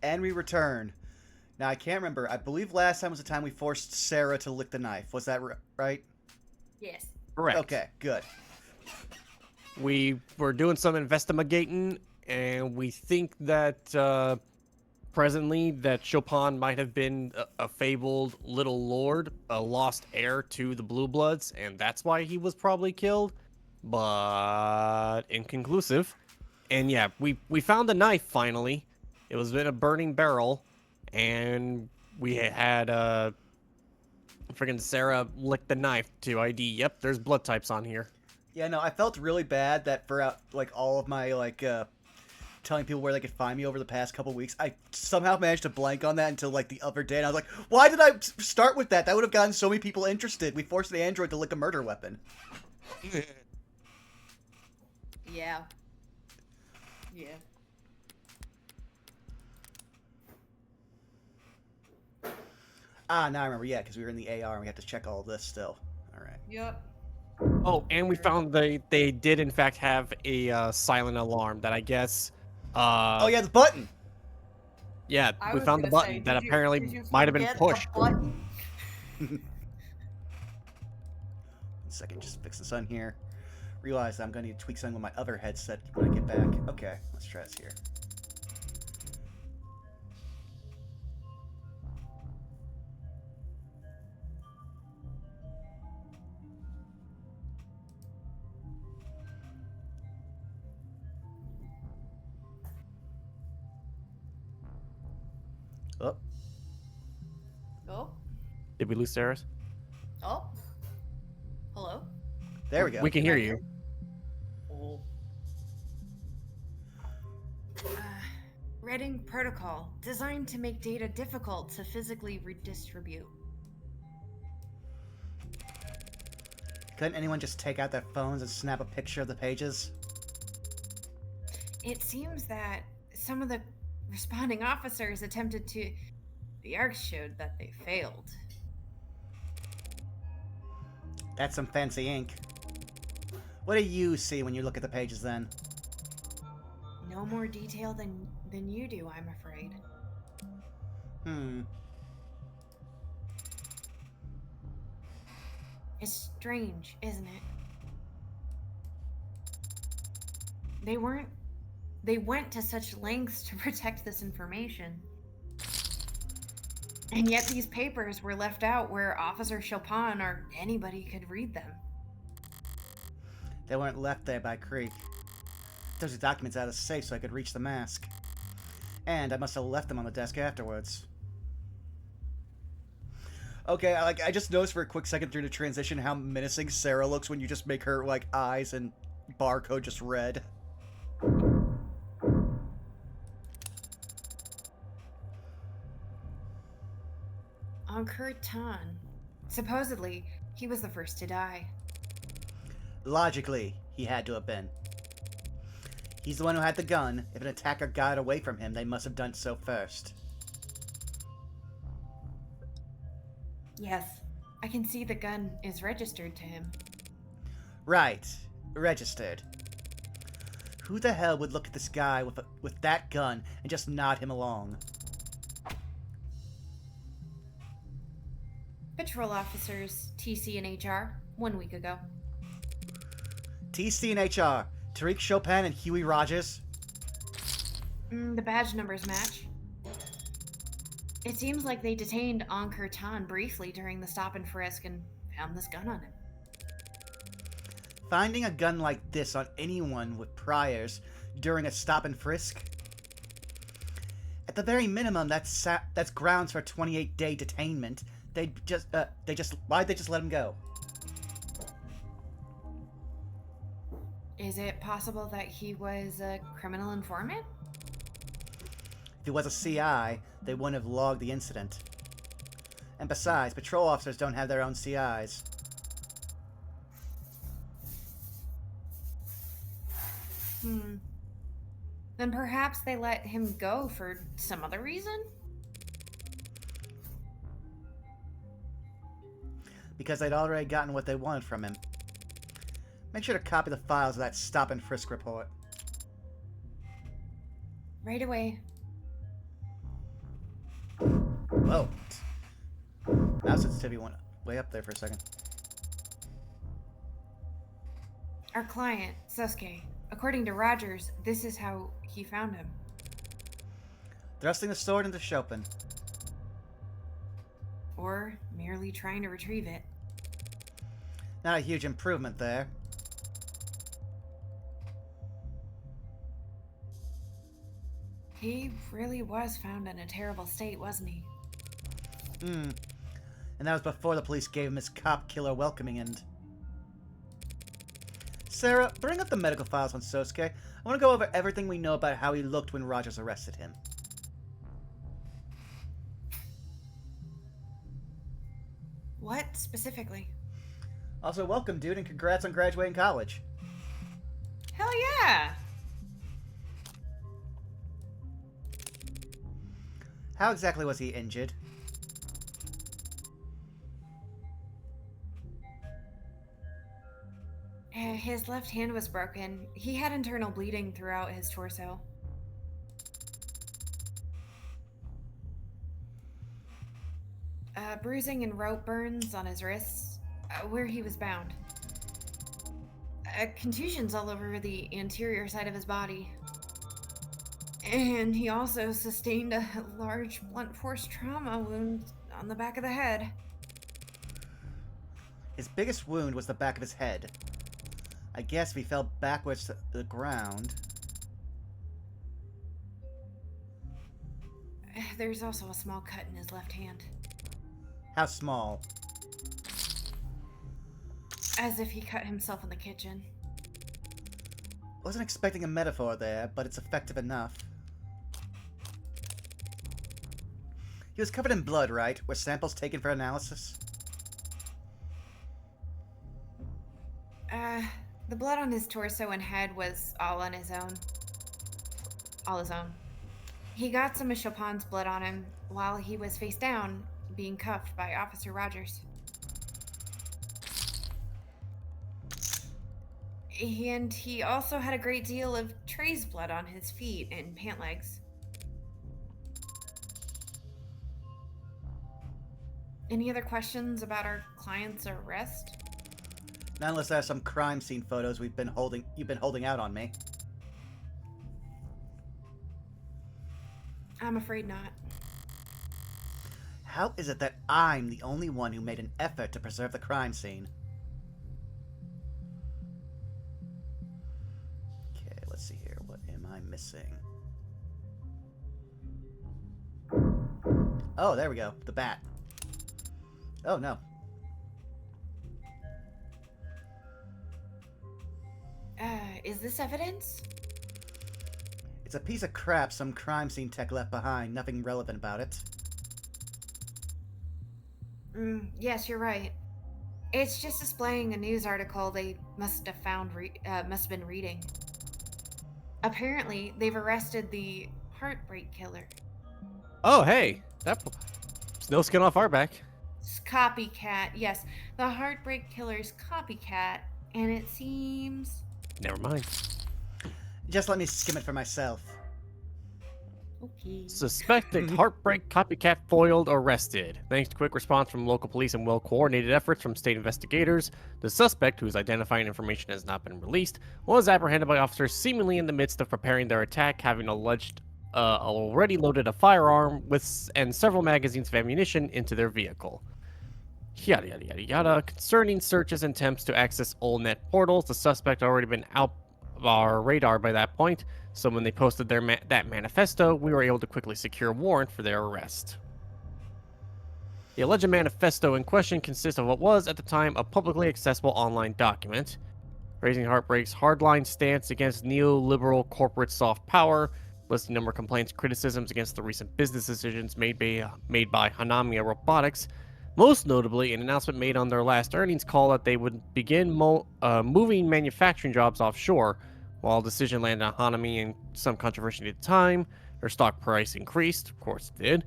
And we return. Now, I can't remember. I believe last time was the time we forced Serra to lick the knife. Was that right? Yes. Correct. Okay, good. We were doing some investigating, and we think that presently that Chopin might have been a fabled little lord, a lost heir to the Blue Bloods, and that's why he was probably killed, but inconclusive. And yeah, we found the knife finally. It was in a burning barrel, and we had freaking Sarah lick the knife to ID. Yep, there's blood types on here. Yeah, no, I felt really bad that for like all of my telling people where they could find me over the past couple weeks, I somehow managed to blank on that until like the other day, and I was like, why did I start with that? That would have gotten so many people interested. We forced the android to lick a murder weapon. Yeah. Yeah. Ah, now I remember. Yeah, because we were in the AR and we had to check all of this still. All right. Yep. Oh, and we found they did in fact have a silent alarm that I guess. Oh yeah, the button. Yeah, I we was found the gonna button say, that did apparently you might have been forget pushed. the button? 1 second, just fix the sun here. Realize that I'm going to need to tweak something with my other headset when I get back. Okay, let's try this here. Oh, Oh. Did we lose Sarah's? Oh. Hello. there we go. We can hear you. Oh. Reading protocol designed to make data difficult to physically redistribute. Couldn't anyone just take out their phones and snap a picture of the pages? It seems that some of the responding officers attempted to. The arcs showed that they failed. That's some fancy ink. What do you see when you look at the pages then? No more detail than you do, I'm afraid. It's strange, isn't it? They went to such lengths to protect this information. And yet these papers were left out where Officer Chopin or anybody could read them. They weren't left there by Creek. Those documents out of the safe so I could reach the mask. And I must have left them on the desk afterwards. Okay, I just noticed for a quick second during the transition how menacing Sarah looks when you just make her, like, eyes and barcode just red. Tan. Supposedly, he was the first to die. Logically, he had to have been. He's the one who had the gun. If an attacker got away from him, they must have done so first. Yes, I can see the gun is registered to him. Right. Registered. Who the hell would look at this guy with that gun and just nod him along? Patrol officers, TC and HR, 1 week ago. TC and HR. Tariq Chopin and Huey Rogers. The badge numbers match. It seems like they detained Tan briefly during the stop and frisk and found this gun on him. Finding a gun like this on anyone with priors during a stop and frisk? At the very minimum, that's grounds for a 28-day detainment. Why'd they just let him go? Is it possible that he was a criminal informant? If he was a CI, they wouldn't have logged the incident. And besides, patrol officers don't have their own CIs. Then perhaps they let him go for some other reason? Because they'd already gotten what they wanted from him. Make sure to copy the files of that stop and frisk report. Right away. Whoa. Mouse sensitivity went way up there for a second. Our client, Sasuke. According to Rogers, this is how he found him. Thrusting the sword into Chopin. Or merely trying to retrieve it. Not a huge improvement there. He really was found in a terrible state, wasn't he? And that was before the police gave him his cop killer welcoming end. Sarah, bring up the medical files on Sousuke. I want to go over everything we know about how he looked when Rogers arrested him. What specifically? Also, welcome, dude, and congrats on graduating college. Hell yeah! How exactly was he injured? His left hand was broken. He had internal bleeding throughout his torso. Bruising and rope burns on his wrists, where he was bound. Contusions all over the anterior side of his body. And he also sustained a large blunt force trauma wound on the back of the head. His biggest wound was the back of his head. I guess if he fell backwards to the ground... There's also a small cut in his left hand. How small? As if he cut himself in the kitchen. Wasn't expecting a metaphor there, but it's effective enough. He was covered in blood, right? Were samples taken for analysis? The blood on his torso and head was all on his own. All his own. He got some of Chopin's blood on him while he was face down, being cuffed by Officer Rogers. And he also had a great deal of Trey's blood on his feet and pant legs. Any other questions about our client's arrest? Not unless I have some crime scene photos you've been holding out on me. I'm afraid not. How is it that I'm the only one who made an effort to preserve the crime scene? Okay, let's see here. What am I missing? Oh, there we go. The bat. Oh, no. Is this evidence? It's a piece of crap some crime scene tech left behind. Nothing relevant about it. Yes, you're right. It's just displaying a news article they must have been reading. Apparently, they've arrested the Heartbreak Killer. Oh, hey, that's no skin off our back. Copycat, yes. The Heartbreak Killer's copycat, and it seems... Never mind. Just let me skim it for myself. Okay. Suspected Heartbreak copycat foiled, arrested. Thanks to quick response from local police and well-coordinated efforts from state investigators, the suspect, whose identifying information has not been released, was apprehended by officers seemingly in the midst of preparing their attack, having already loaded a firearm and several magazines of ammunition into their vehicle. Yada yada yada yada. Concerning searches and attempts to access old net portals, the suspect had already been out of our radar by that point, so when they posted that manifesto, we were able to quickly secure a warrant for their arrest. The alleged manifesto in question consists of what was, at the time, a publicly accessible online document, raising Heartbreak's hardline stance against neoliberal corporate soft power, listing a number of complaints, criticisms against the recent business decisions made by Hanamiya Robotics, most notably an announcement made on their last earnings call that they would begin moving manufacturing jobs offshore. While the decision landed on Hanami and some controversy at the time, their stock price increased, of course it did,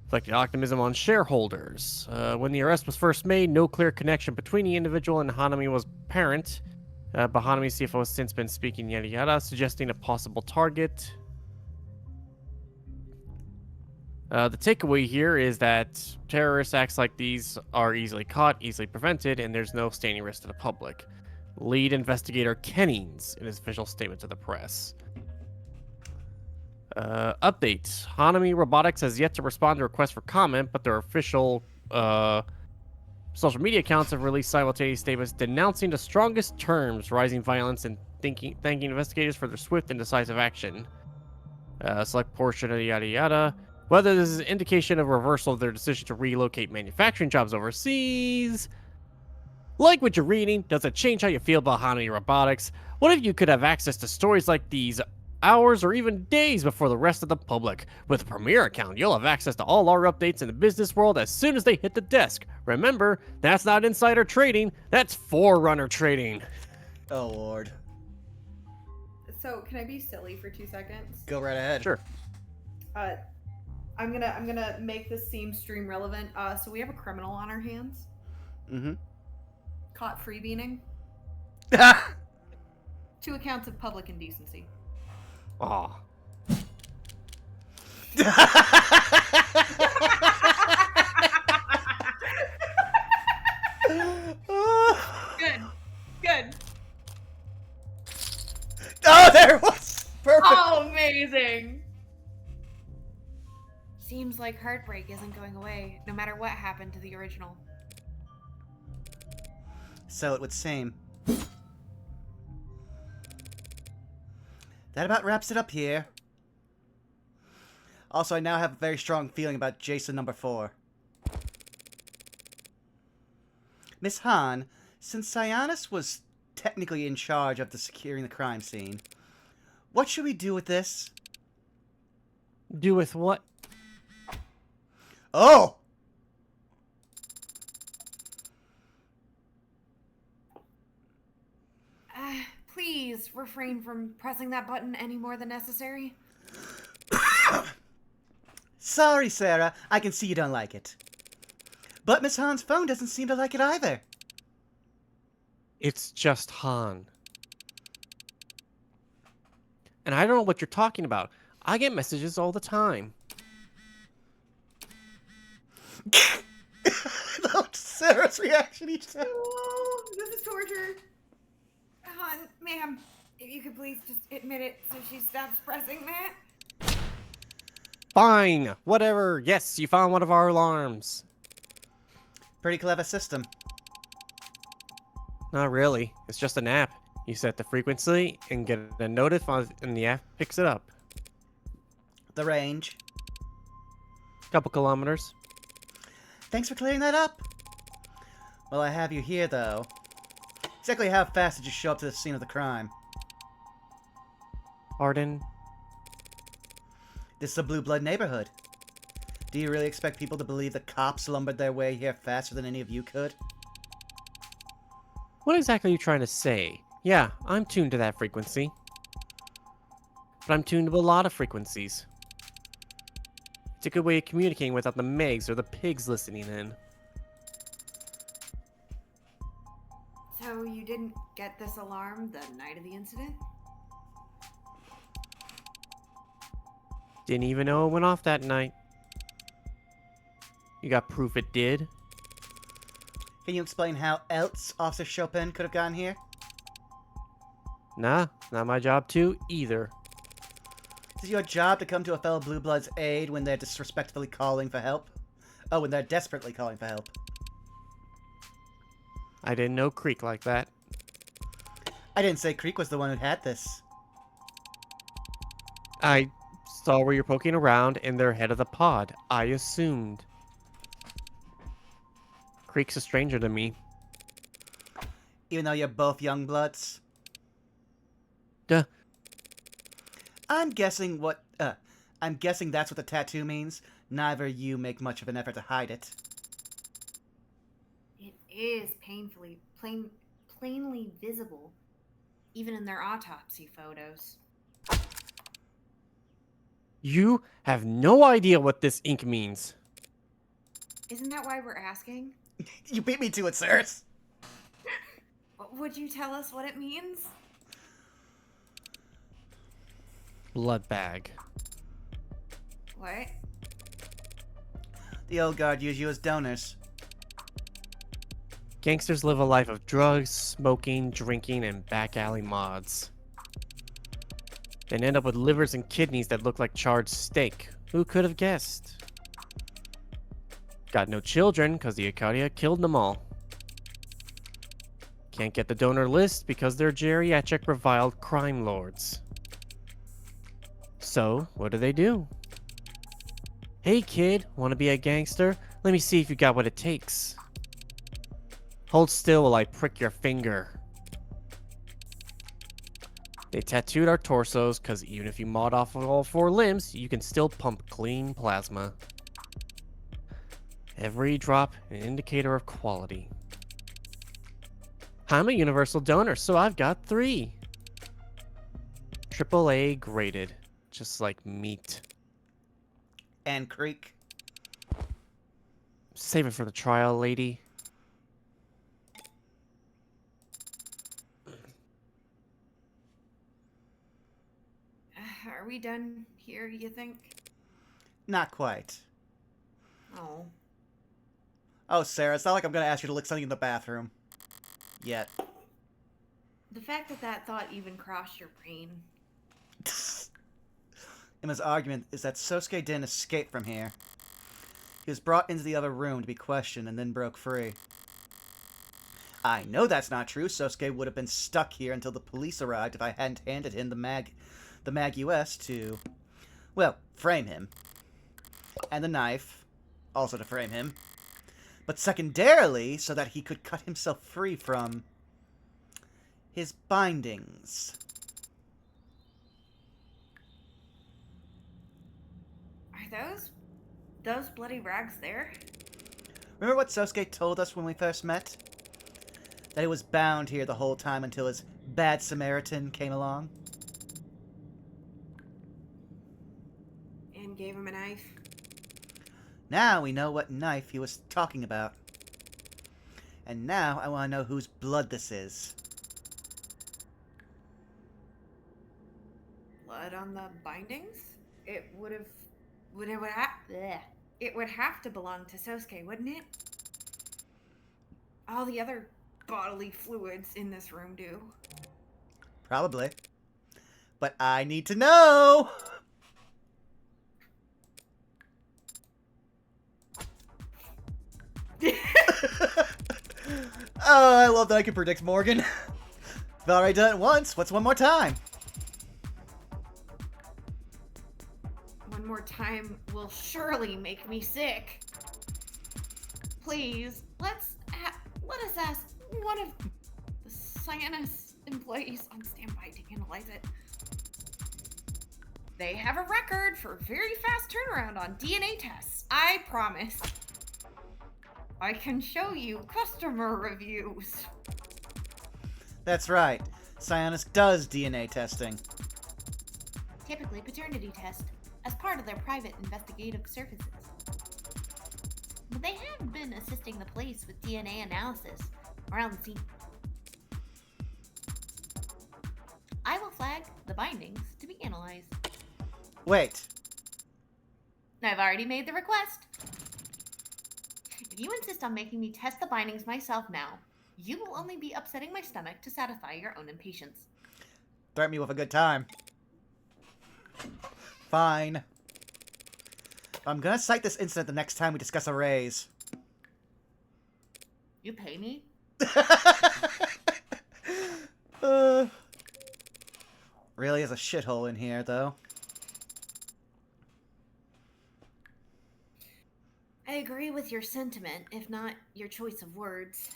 reflecting optimism on shareholders. When the arrest was first made, no clear connection between the individual and Hanami was apparent, but Hanami's CFO has since been speaking yada yada, suggesting a possible target. The takeaway here is that terrorist acts like these are easily caught, easily prevented, and there's no standing risk to the public. Lead investigator Kennings in his official statement to the press. Update. Hanami Robotics has yet to respond to requests for comment, but their official social media accounts have released simultaneous statements denouncing the strongest terms rising violence and thanking investigators for their swift and decisive action. Select portion of yada yada. Whether this is an indication of reversal of their decision to relocate manufacturing jobs overseas. Like what you're reading, does it change how you feel about Hanami Robotics? What if you could have access to stories like these hours or even days before the rest of the public? With a Premier account, you'll have access to all our updates in the business world as soon as they hit the desk. Remember, that's not insider trading, that's forerunner trading. Oh, Lord. So, can I be silly for 2 seconds? Go right ahead. Sure. I'm gonna make this seem stream relevant. So we have a criminal on our hands. Mm-hmm. Caught freebiening. 2 accounts of public indecency. Aw. Good. Good. Oh, there it was! Perfect! Oh, amazing! Seems like heartbreak isn't going away, no matter what happened to the original. So it would seem. That about wraps it up here. Also, I now have a very strong feeling about Jason number 4. Miss Han, since Cyanus was technically in charge of securing the crime scene, what should we do with this? Do with what? Oh! Please refrain from pressing that button any more than necessary. Sorry, Sarah. I can see you don't like it. But Miss Han's phone doesn't seem to like it either. It's just Han. And I don't know what you're talking about. I get messages all the time. Sarah's reaction each time. Oh, this is torture. Hon, ma'am, if you could please just admit it so she stops pressing that. Fine. Whatever. Yes, you found one of our alarms. Pretty clever system. Not really. It's just an app. You set the frequency and get a notice and the app picks it up. The range. Couple kilometers. Thanks for clearing that up. Well, I have you here, though. Exactly how fast did you show up to the scene of the crime? Pardon? This is a blue blood neighborhood. Do you really expect people to believe the cops lumbered their way here faster than any of you could? What exactly are you trying to say? Yeah, I'm tuned to that frequency. But I'm tuned to a lot of frequencies. It's a good way of communicating without the Megs or the pigs listening in. So you didn't get this alarm the night of the incident? Didn't even know it went off that night. You got proof it did? Can you explain how else Officer Chopin could have gotten here? Nah, not my job too, either. Is it your job to come to a fellow Blue Blood's aid when they're disrespectfully calling for help? Oh, when they're desperately calling for help. I didn't know Creek like that. I didn't say Creek was the one who had this. I saw where you're poking around and they're head of the pod. I assumed. Creek's a stranger to me. Even though you're both young bloods? Duh. I'm guessing that's what the tattoo means. Neither of you make much of an effort to hide it. It is plainly visible, even in their autopsy photos. You have no idea what this ink means. Isn't that why we're asking? You beat me to it, sirs. Would you tell us what it means? Blood bag. What? The old guard use you as donors. Gangsters live a life of drugs, smoking, drinking, and back alley mods. Then end up with livers and kidneys that look like charred steak. Who could have guessed? Got no children because the Acadia killed them all. Can't get the donor list because they're geriatric reviled crime lords. So, what do? Hey kid, wanna be a gangster? Let me see if you got what it takes. Hold still while I prick your finger. They tattooed our torsos because even if you mod off all 4 limbs, you can still pump clean plasma. Every drop an indicator of quality. I'm a universal donor, so I've got 3. AAA graded, just like meat. And Creek. Save it for the trial, lady. Are we done here, you think? Not quite. Oh. Oh, Sarah, it's not like I'm gonna ask you to lick something in the bathroom. Yet. The fact that that thought even crossed your brain. Emma's argument is that Sousuke didn't escape from here. He was brought into the other room to be questioned and then broke free. I know that's not true. Sousuke would have been stuck here until the police arrived if I hadn't handed him the Mag US to, well, frame him. And the knife, also to frame him. But secondarily, so that he could cut himself free from his bindings. Are those bloody rags there? Remember what Sousuke told us when we first met? That he was bound here the whole time until his bad Samaritan came along? And gave him a knife? Now we know what knife he was talking about. And now I want to know whose blood this is. Blood on the bindings? It would have to belong to Sousuke, wouldn't it? All the other bodily fluids in this room do. Probably. But I need to know! Oh, I love that I can predict Morgan. I've already done it once. What's one more time? One more time will surely make me sick. Please, let us ask one of the Cyanus employees on standby to analyze it. They have a record for very fast turnaround on DNA tests. I promise. I can show you customer reviews. That's right. Cyanus does DNA testing. Typically paternity test, as part of their private investigative services. But they have been assisting the police with DNA analysis around the scene. I will flag the bindings to be analyzed. Wait. I've already made the request. If you insist on making me test the bindings myself now, you will only be upsetting my stomach to satisfy your own impatience. Threaten me with a good time. Fine. I'm gonna cite this incident the next time we discuss a raise. You pay me? Really is a shithole in here, though. I agree with your sentiment, if not your choice of words.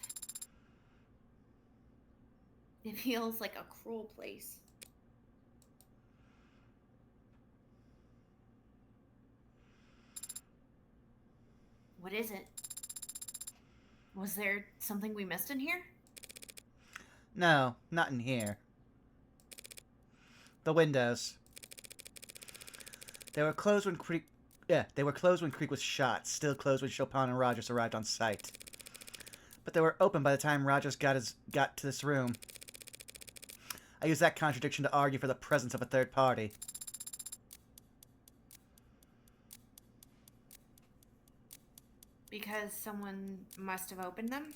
It feels like a cruel place. What is it? Was there something we missed in here? No, not in here. The windows. They were closed when Creek... Yeah, they were closed when Creek was shot, still closed when Chopin and Rogers arrived on site. But they were open by the time Rogers got to this room. I use that contradiction to argue for the presence of a third party. Because someone must have opened them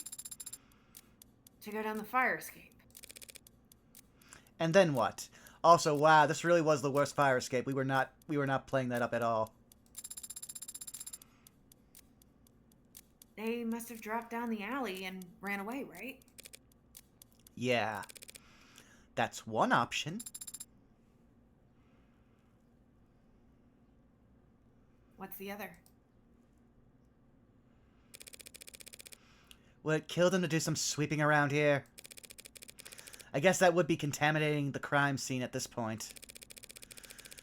to go down the fire escape. And then what? Also, wow, this really was the worst fire escape. We were not playing that up at all. They must have dropped down the alley and ran away, right? Yeah. That's one option. What's the other? Would it kill them to do some sweeping around here? I guess that would be contaminating the crime scene at this point.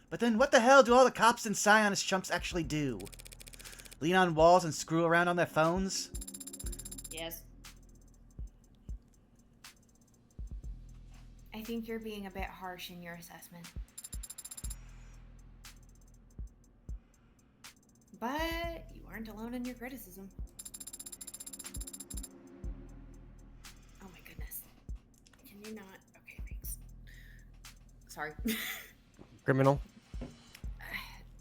But then what the hell do all the cops and psionist chumps actually do? Lean on walls and screw around on their phones? Yes. I think you're being a bit harsh in your assessment. But you aren't alone in your criticism. Oh my goodness. Can you not? Okay, thanks. Sorry. Criminal.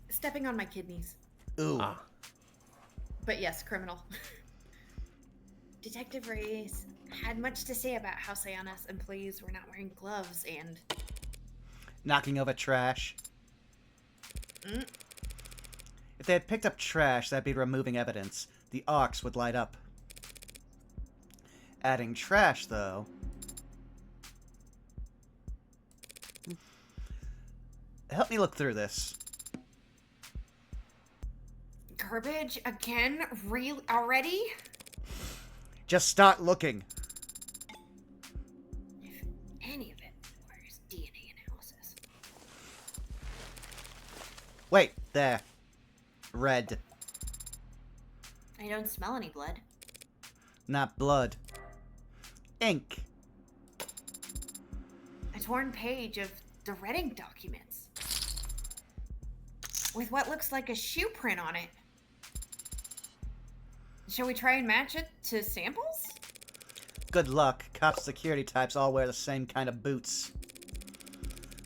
Stepping on my kidneys. Ooh. Ah. But yes, criminal. Detective Reyes had much to say about how Sayana's employees were not wearing gloves and... Knocking over trash. Mm. If they had picked up trash, that'd be removing evidence. The arcs would light up. Adding trash, though... Help me look through this. Garbage again? Really? Already? Just start looking. If any of it requires DNA analysis. Wait, there. Red. I don't smell any blood. Not blood. Ink. A torn page of the Redding documents. With what looks like a shoe print on it. Shall we try and match it to samples? Good luck. Cop security types all wear the same kind of boots.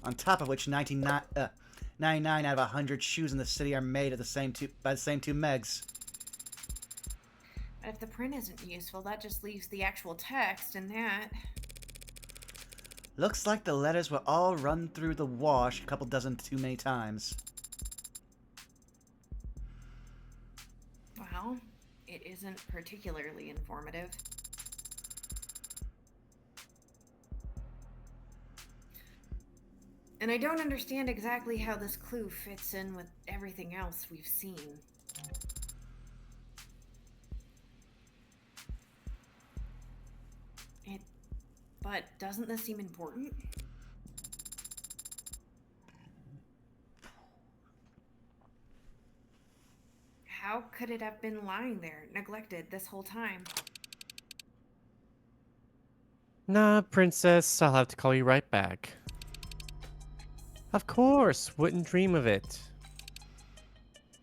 On top of which 99 out of 100 shoes in the city are made of by the same two Megs. But if the print isn't useful, that just leaves the actual text, and that... Looks like the letters were all run through the wash a couple dozen too many times. Well, it isn't particularly informative. And I don't understand exactly how this clue fits in with everything else we've seen. But doesn't this seem important? How could it have been lying there, neglected this whole time? Nah, princess, I'll have to call you right back. Of course, wouldn't dream of it.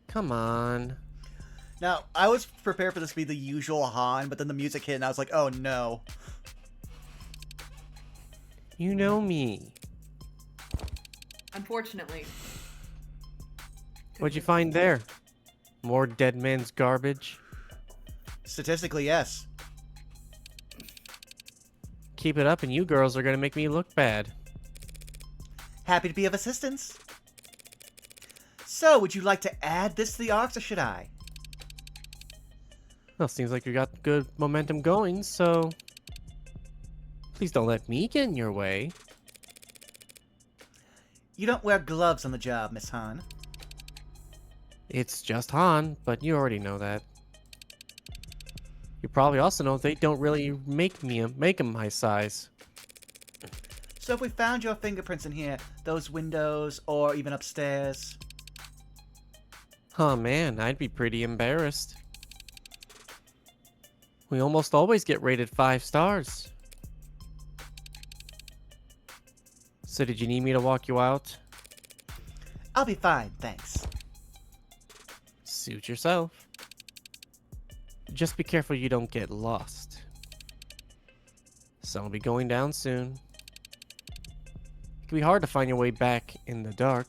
Come on. Now, I was prepared for this to be the usual Han, but then the music hit and I was like, oh no. You know me. Unfortunately. What'd you find there? More dead man's garbage? Statistically, yes. Keep it up and you girls are gonna make me look bad. Happy to be of assistance. So, would you like to add this to the arcs, or should I? Well, seems like you got good momentum going, so... Please don't let me get in your way. You don't wear gloves on the job, Miss Han. It's just Han, but you already know that. You probably also know they don't really make them my size. So if we found your fingerprints in here, those windows, or even upstairs... Oh man, I'd be pretty embarrassed. We almost always get rated 5 stars. So did you need me to walk you out? I'll be fine, thanks. Suit yourself. Just be careful you don't get lost. Sun will be going down soon. It can be hard to find your way back in the dark.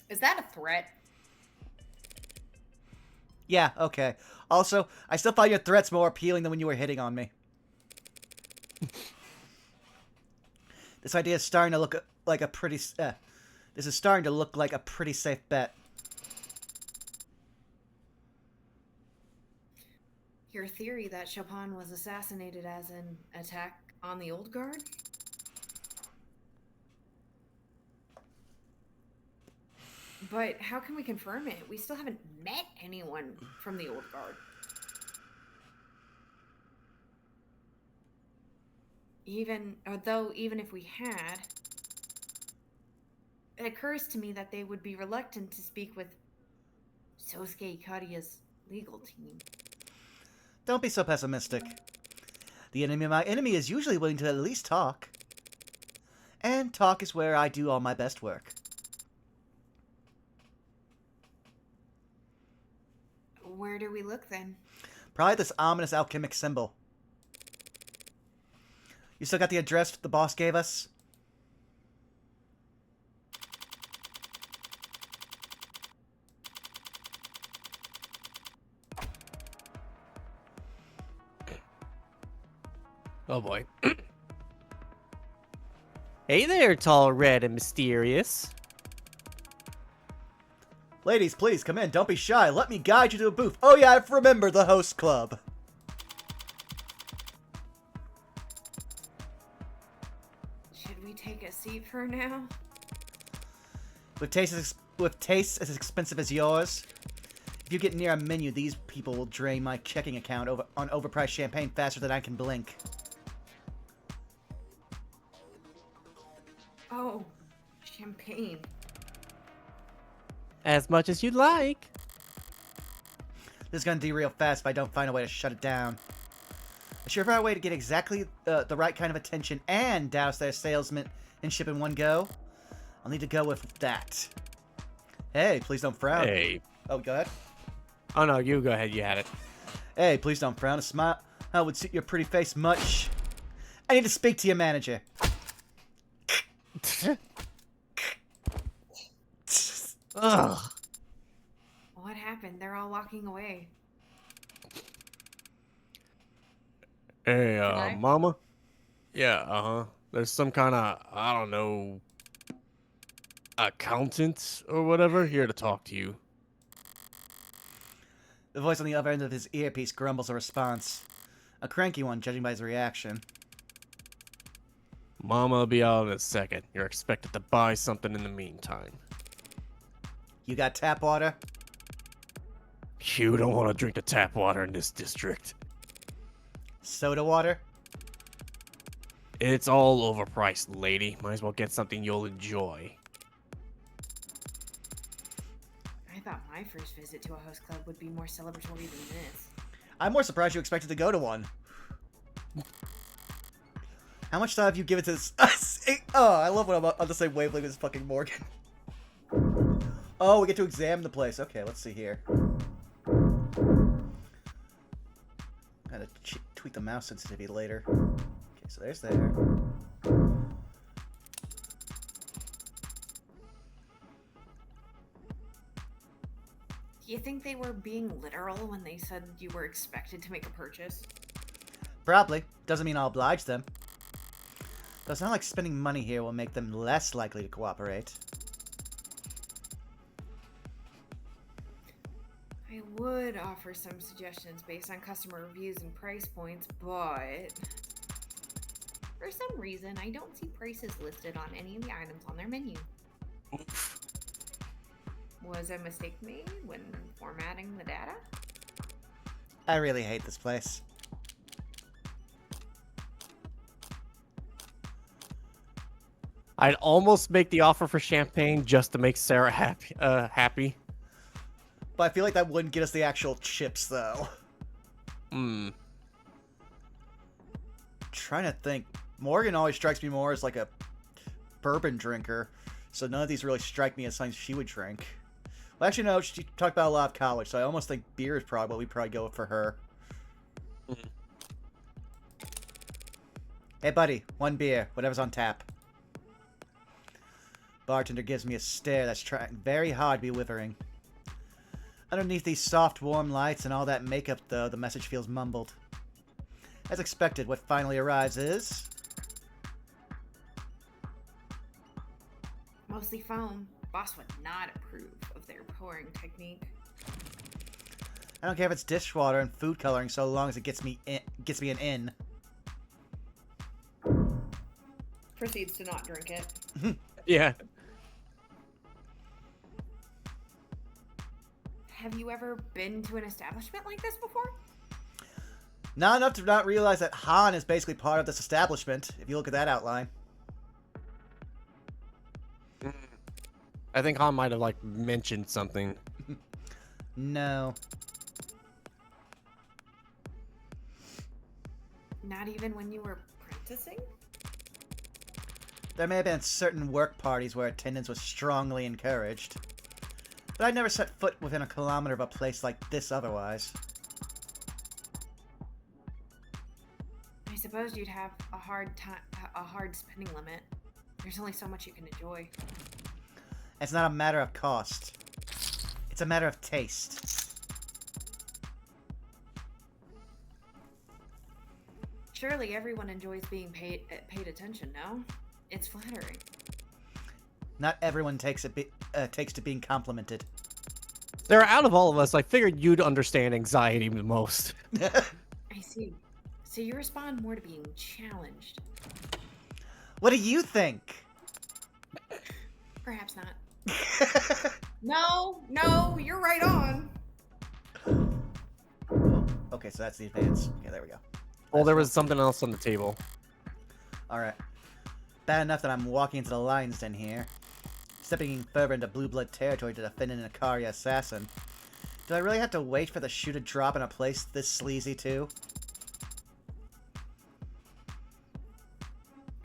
Is that a threat? Yeah, okay. Also, I still find your threats more appealing than when you were hitting on me. This idea is starting to look like a pretty... this is starting to look like a pretty safe bet. Your theory that Chopin was assassinated as an attack on the old guard? But how can we confirm it? We still haven't met anyone from the old guard. Even if we had, it occurs to me that they would be reluctant to speak with SOUCUKE'S legal team. Don't be so pessimistic. The enemy of my enemy is usually willing to at least talk. And talk is where I do all my best work. Where do we look then? Probably this ominous alchemic symbol. You still got the address the boss gave us? Oh boy. Hey there, tall, red, and mysterious. Ladies, please come in. Don't be shy. Let me guide you to a booth. Oh yeah, I remember the host club. Should we take a seat for now? With tastes as expensive as yours, if you get near a menu, these people will drain my checking account on overpriced champagne faster than I can blink. Oh, champagne. As much as you'd like. This is gonna derail fast if I don't find a way to shut it down. I sure found a way to get exactly the right kind of attention and douse their salesmanship in one go. I'll need to go with that. Hey, please don't frown. Hey. Oh, go ahead. Oh no, you go ahead. You had it. Hey, please don't frown. A smile would suit your pretty face much. I need to speak to your manager. Ugh. What happened? They're all walking away. Hey, I? mama? Yeah, uh-huh. There's some kind of, I don't know, accountant or whatever here to talk to you. The voice on the other end of his earpiece grumbles a response. A cranky one, judging by his reaction. Mama will be out in a second. You're expected to buy something in the meantime. You got tap water? You don't want to drink the tap water in this district. Soda water? It's all overpriced, lady. Might as well get something you'll enjoy. I thought my first visit to a host club would be more celebratory than this. I'm more surprised you expected to go to one. How much time have you given to this? Oh, I love when I'm on the same wavelength as fucking Morgan. Oh, we get to examine the place. Okay, let's see here. Gotta tweak the mouse sensitivity later. Okay, so there's there. Do you think they were being literal when they said you were expected to make a purchase? Probably. Doesn't mean I'll oblige them. But it's not like spending money here will make them less likely to cooperate. I would offer some suggestions based on customer reviews and price points, but for some reason, I don't see prices listed on any of the items on their menu. Oof. Was a mistake made when formatting the data? I really hate this place. I'd almost make the offer for champagne just to make Sarah happy. But I feel like that wouldn't get us the actual chips, though. Hmm. Trying to think. Morgan always strikes me more as like a bourbon drinker, so none of these really strike me as something she would drink. Well, actually, no, she talked about a lot of college, so I almost think beer is probably what we'd probably go for her. Mm-hmm. Hey, buddy, one beer, whatever's on tap. Bartender gives me a stare that's trying very hard to be withering. Underneath these soft, warm lights and all that makeup, though, the message feels mumbled. As expected, what finally arrives is... Mostly foam. Boss would not approve of their pouring technique. I don't care if it's dishwater and food coloring so long as it gets me an in. Proceeds to not drink it. Yeah. Have you ever been to an establishment like this before? Not enough to not realize that Han is basically part of this establishment, if you look at that outline. I think Han might have, like, mentioned something. No. Not even when you were apprenticing? There may have been certain work parties where attendance was strongly encouraged. But I'd never set foot within a kilometer of a place like this otherwise. I suppose you'd have a hard spending limit. There's only so much you can enjoy. It's not a matter of cost. It's a matter of taste. Surely everyone enjoys being paid attention, no? It's flattering. Not everyone takes to being complimented. Sarah, out of all of us, I figured you'd understand anxiety the most. I see. So you respond more to being challenged. What do you think? Perhaps not. No, you're right on. Okay, so that's the advance. Okay, there we go. Well, there was something else on the table. Alright. Bad enough that I'm walking into the lion's den here. Stepping further into blue blood territory to defend an Ikari assassin. Do I really have to wait for the shoe to drop in a place this sleazy too?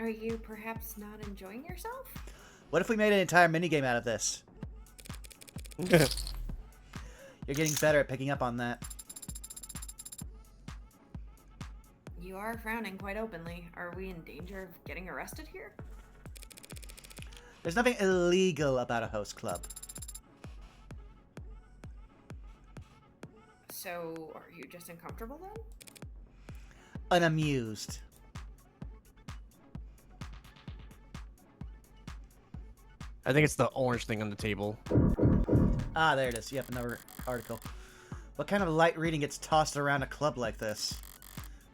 Are you perhaps not enjoying yourself? What if we made an entire minigame out of this? You're getting better at picking up on that. You are frowning quite openly. Are we in danger of getting arrested here? There's nothing illegal about a host club. So, are you just uncomfortable then? Unamused. I think it's the orange thing on the table. Ah, there it is. Yep, another article. What kind of light reading gets tossed around a club like this?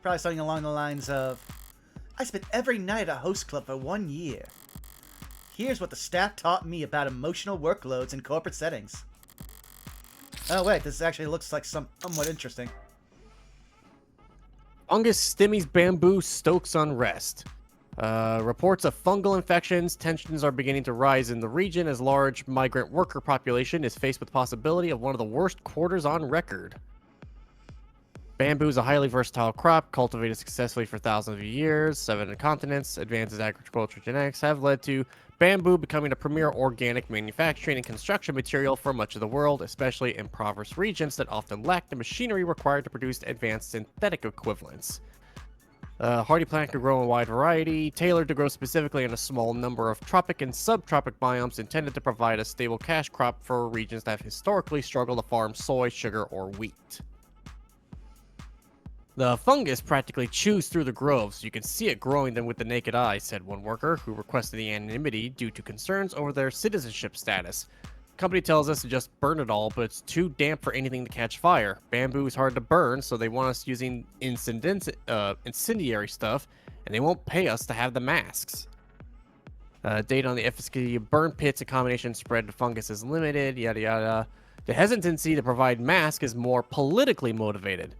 Probably something along the lines of, I spent every night at a host club for 1 year. Here's what the staff taught me about emotional workloads in corporate settings. Oh wait, this actually looks like somewhat interesting. Fungus stymies bamboo stokes unrest. Reports of fungal infections, tensions are beginning to rise in the region as large migrant worker population is faced with the possibility of one of the worst quarters on record. Bamboo is a highly versatile crop, cultivated successfully for thousands of years. 7 continents, advances in agricultural genetics have led to bamboo becoming a premier organic manufacturing and construction material for much of the world, especially in impoverished regions that often lack the machinery required to produce advanced synthetic equivalents. Hardy plant can grow in a wide variety, tailored to grow specifically in a small number of tropic and subtropic biomes intended to provide a stable cash crop for regions that have historically struggled to farm soy, sugar, or wheat. The fungus practically chews through the groves. You can see it growing them with the naked eye, said one worker, who requested the anonymity due to concerns over their citizenship status. The company tells us to just burn it all, but it's too damp for anything to catch fire. Bamboo is hard to burn, so they want us using incendiary stuff, and they won't pay us to have the masks. Data on the efficacy of burn pits and combination spread to fungus is limited, yada yada. The hesitancy to provide masks is more politically motivated.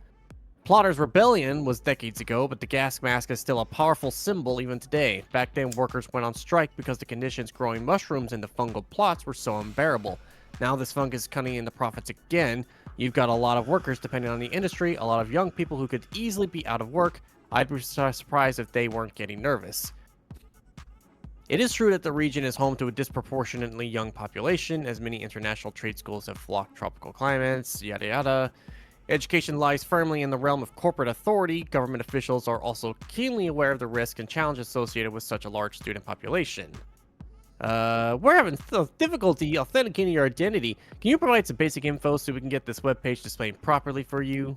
Plotter's rebellion was decades ago, but the gas mask is still a powerful symbol even today. Back then, workers went on strike because the conditions growing mushrooms in the fungal plots were so unbearable. Now this fungus is cutting in the profits again. You've got a lot of workers depending on the industry, a lot of young people who could easily be out of work. I'd be surprised if they weren't getting nervous. It is true that the region is home to a disproportionately young population, as many international trade schools have flocked tropical climates, yada yada. Education lies firmly in the realm of corporate authority. Government officials are also keenly aware of the risk and challenge associated with such a large student population. We're having difficulty authenticating your identity. Can you provide some basic info so we can get this webpage displayed properly for you?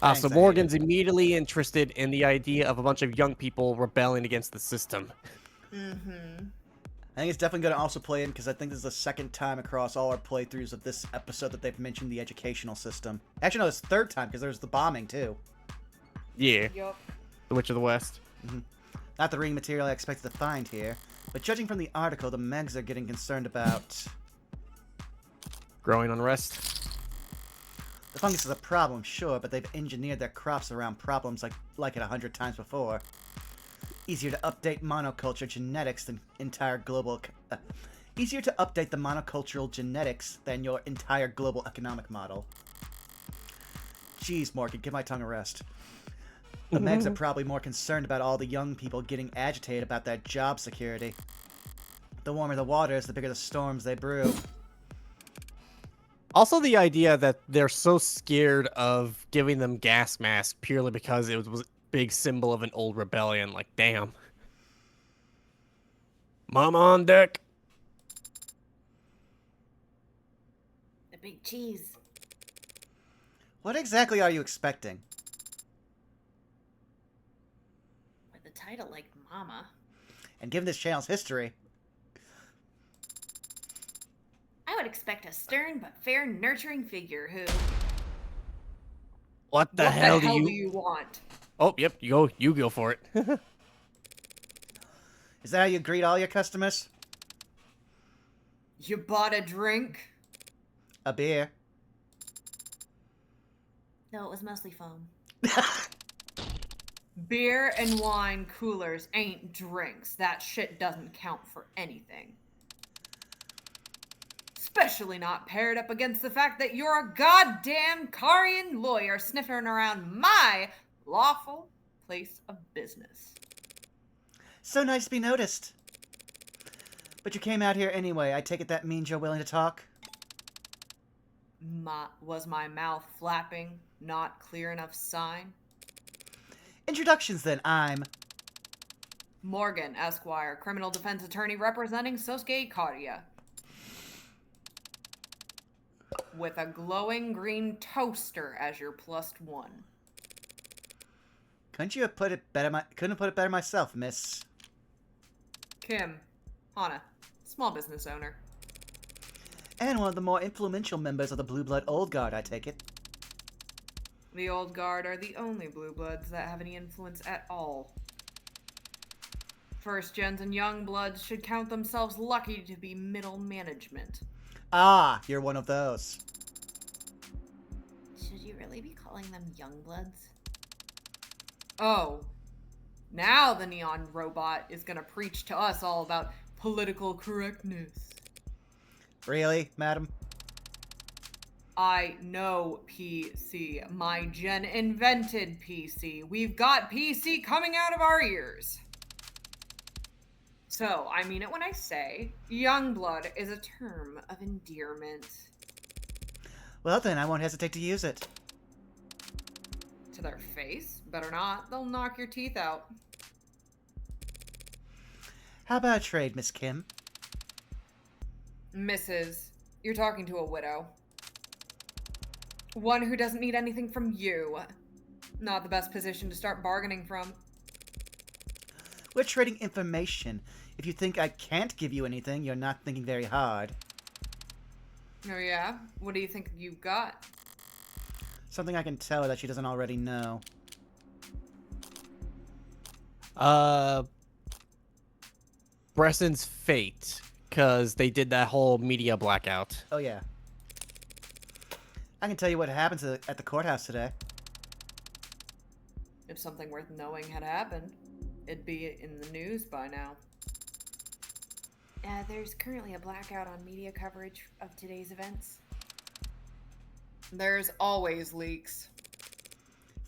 Thanks, So I hate Morgan's it. immediately interested in the idea of a bunch of young people rebelling against the system. Mm-hmm. I think it's definitely going to also play in because I think this is the second time across all our playthroughs of this episode that they've mentioned the educational system. Actually, no, it's the third time because there's the bombing too. Yeah, Yup. the Witch of the West. Not the reading material I expected to find here, but judging from the article, the Megs are getting concerned about... Growing unrest. The fungus is a problem, sure, but they've engineered their crops around problems like it 100 times before. Easier to update monoculture genetics than entire global... easier to update the monocultural genetics than your entire global economic model. Jeez, Morgan, give my tongue a rest. The Megs are probably more concerned about all the young people getting agitated about their job security. The warmer the waters, the bigger the storms they brew. Also, the idea that they're so scared of giving them gas masks purely because it was a big symbol of an old rebellion. Like, damn. Mama on deck. The big cheese. What exactly are you expecting? With a title like Mama. And given this channel's history, I would expect a stern but fair, nurturing figure who... What the hell do you... want? Oh, yep, you go for it. is that how you greet all your customers? You bought a drink? A beer. No, it was mostly foam. Beer and wine coolers ain't drinks. That shit doesn't count for anything. Especially not paired up against the fact that you're a goddamn Karian lawyer sniffing around my lawful place of business. So nice to be noticed. But you came out here anyway. I take it that means you're willing to talk? Was my mouth flapping? Not clear enough sign? Introductions then. I'm... Morgan, Esquire, criminal defense attorney representing SOUCUKE'S. With a glowing green toaster as your +1. Couldn't have put it better myself, miss. Kim, Hana, small business owner. And one of the more influential members of the Blue Blood Old Guard, I take it. The Old Guard are the only Blue Bloods that have any influence at all. First gens and young bloods should count themselves lucky to be middle management. Ah, you're one of those. Should you really be calling them young bloods? Oh, now the neon robot is gonna preach to us all about political correctness. Really, madam? I know PC. My gen invented PC. We've got PC coming out of our ears. So, I mean it when I say Youngblood is a term of endearment. Well then, I won't hesitate to use it. To their face? Better not. They'll knock your teeth out. How about a trade, Miss Kim? Mrs., you're talking to a widow. One who doesn't need anything from you. Not the best position to start bargaining from. We're trading information. If you think I can't give you anything, you're not thinking very hard. Oh yeah? What do you think you've got? Something I can tell her that she doesn't already know. Bresson's fate, because they did that whole media blackout. Oh yeah. I can tell you what happened at the courthouse today. If something worth knowing had happened, it'd be in the news by now. There's currently a blackout on media coverage of today's events. There's always leaks.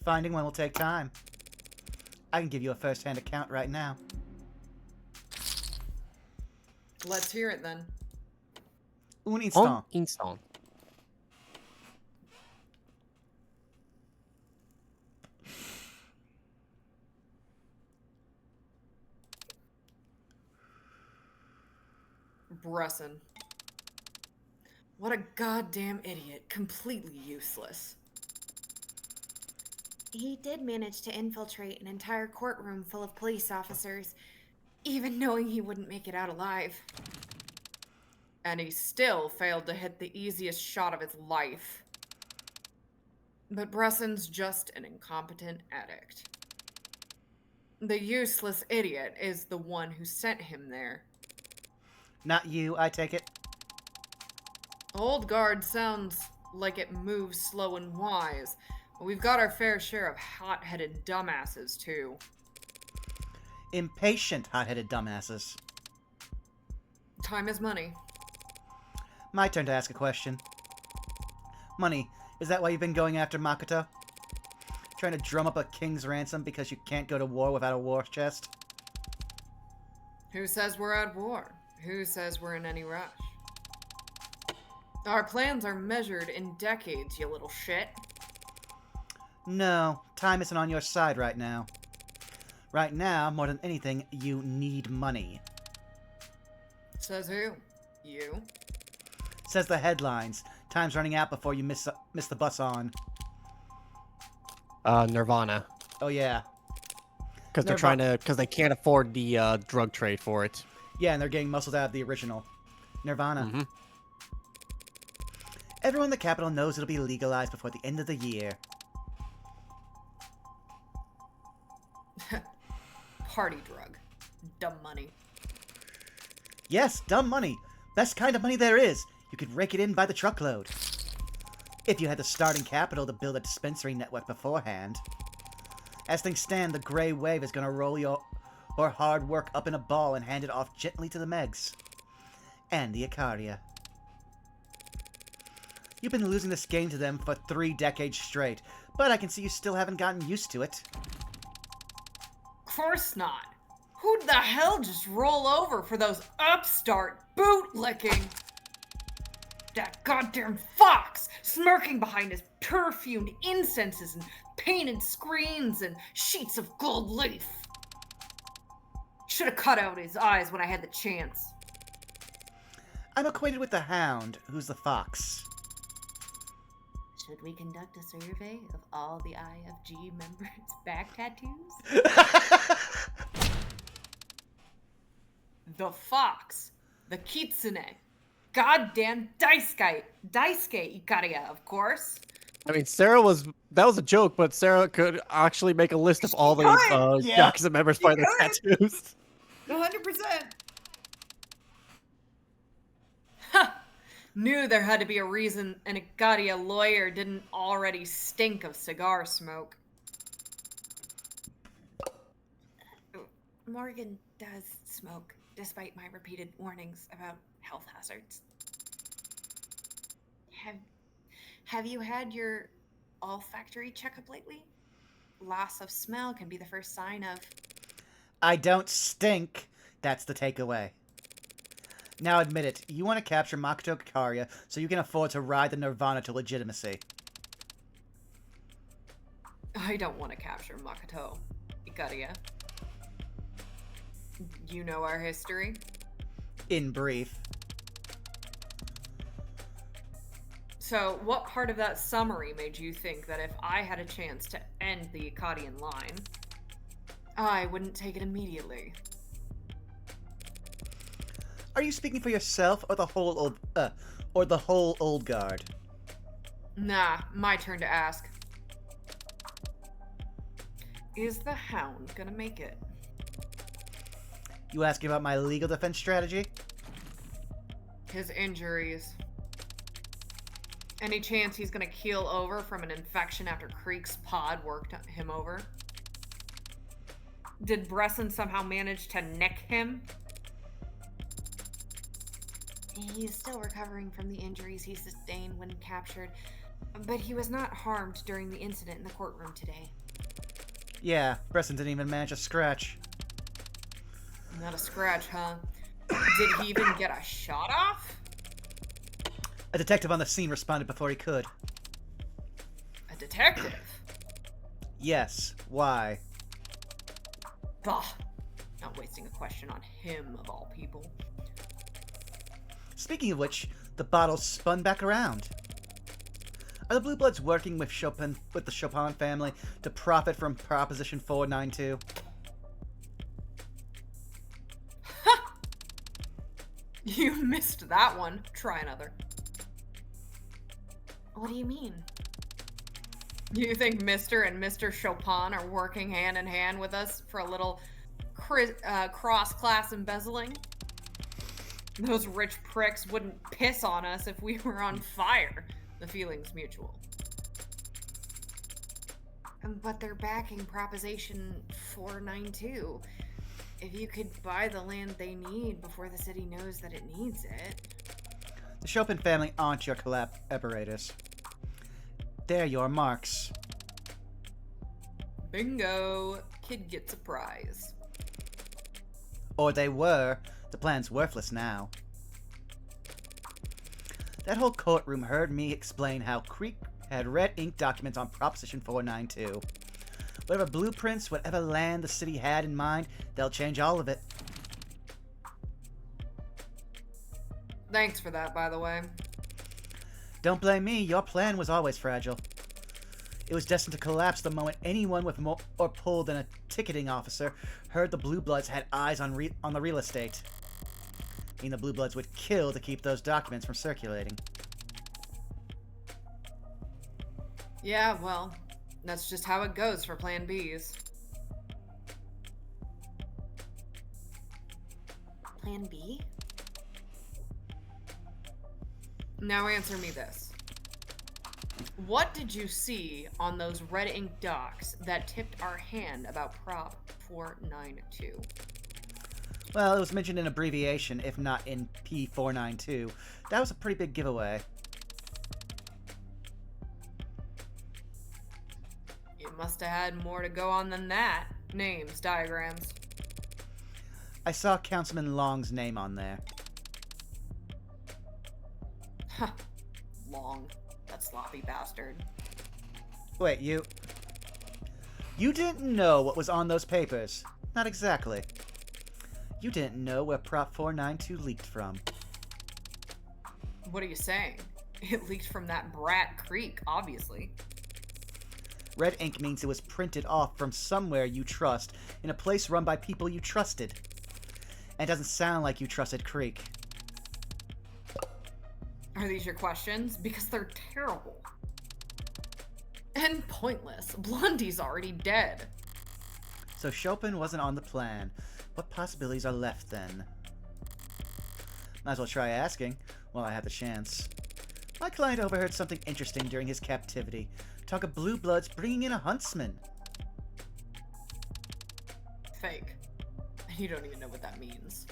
Finding one will take time. I can give you a first-hand account right now. Let's hear it then. Un instant. Un instant. Bresson. What a goddamn idiot. Completely useless. He did manage to infiltrate an entire courtroom full of police officers, even knowing he wouldn't make it out alive. And he still failed to hit the easiest shot of his life. But Bresson's just an incompetent addict. The useless idiot is the one who sent him there. Not you, I take it. Old Guard sounds like it moves slow and wise, but we've got our fair share of hot-headed dumbasses, too. Impatient, hot-headed dumbasses. Time is money. My turn to ask a question. Money, is that why you've been going after Makoto? Trying to drum up a king's ransom because you can't go to war without a war chest? Who says we're at war? Who says we're in any rush? Our plans are measured in decades, you little shit. No, time isn't on your side right now. Right now, more than anything, you need money. Says who? You? Says the headlines. Time's running out before you miss the bus on. Nirvana. Oh yeah. Because they can't afford the drug trade for it. Yeah, and they're getting muscled out of the original. Nirvana. Mm-hmm. Everyone in the capital knows it'll be legalized before the end of the year. Party drug. Dumb money. Yes, dumb money. Best kind of money there is. You could rake it in by the truckload. If you had the starting capital to build a dispensary network beforehand. As things stand, the gray wave is going to roll your hard work up in a ball and hand it off gently to the Megs. And the Icaria. You've been losing this game to them for 3 decades straight, but I can see you still haven't gotten used to it. Course not. Who'd the hell just roll over for those upstart bootlicking? That goddamn fox, smirking behind his perfumed incenses and painted screens and sheets of gold leaf. Should have cut out his eyes when I had the chance. I'm acquainted with the Hound, who's the fox. Should we conduct a survey of all the IFG members' back tattoos? The fox, the kitsune, goddamn Daisuke Ikaria, of course. I mean, that was a joke, but Sarah could actually make a list of all the Yeah. Yakuza members by their tattoos. 100%. Knew there had to be a reason an Ikaria lawyer didn't already stink of cigar smoke. Morgan does smoke, despite my repeated warnings about health hazards. Have you had your olfactory checkup lately? Loss of smell can be the first sign of... I don't stink. That's the takeaway. Now admit it, you want to capture Makoto Kakaria so you can afford to ride the Nirvana to legitimacy. I don't want to capture Makoto Ikaria. You know our history? In brief. So, what part of that summary made you think that if I had a chance to end the Akkadian line, I wouldn't take it immediately? Are you speaking for yourself or the whole old guard? Nah, my turn to ask. Is the Hound gonna make it? You asking about my legal defense strategy? His injuries. Any chance he's gonna keel over from an infection after Creek's pod worked him over? Did Bresson somehow manage to nick him? He's still recovering from the injuries he sustained when captured, but he was not harmed during the incident in the courtroom today. Yeah, Bresson didn't even manage a scratch. Not a scratch, huh? Did he even get a shot off? A detective on the scene responded before he could. A detective? Yes, why? Bah, not wasting a question on him of all people. Speaking of which, the bottle spun back around. Are the Blue Bloods working with the Chopin family to profit from Proposition 492? You missed that one. Try another. What do you mean? You think Mr. and Mr. Chopin are working hand in hand with us for a little cross-class embezzling? Those rich pricks wouldn't piss on us if we were on fire. The feeling's mutual. But they're backing Proposition 492. If you could buy the land they need before the city knows that it needs it. The Chopin family aren't your collaborators. They're your marks. Bingo. Kid gets a prize. Or they were. The plan's worthless now. That whole courtroom heard me explain how Creek had red ink documents on Proposition 492. Whatever blueprints, whatever land the city had in mind, they'll change all of it. Thanks for that, by the way. Don't blame me, your plan was always fragile. It was destined to collapse the moment anyone with more pull than a ticketing officer heard the Blue Bloods had eyes on the real estate. I mean, the Blue Bloods would kill to keep those documents from circulating. Yeah, well, that's just how it goes for Plan Bs. Plan B? Now answer me this. What did you see on those red ink docs that tipped our hand about Prop 492? Well, it was mentioned in abbreviation, if not in P492. That was a pretty big giveaway. You must have had more to go on than that. Names, diagrams. I saw Councilman Long's name on there. Huh. Long. That sloppy bastard. Wait, you didn't know what was on those papers? Not exactly. You didn't know where Prop 492 leaked from. What are you saying? It leaked from that brat Creek, obviously. Red ink means it was printed off from somewhere you trust, in a place run by people you trusted. And it doesn't sound like you trusted Creek. Are these your questions? Because they're terrible. And pointless. Blondie's already dead. So Chopin wasn't on the plan. What possibilities are left then? Might as well try asking while I have the chance. My client overheard something interesting during his captivity. Talk of Blue Bloods bringing in a huntsman. Fake. You don't even know what that means.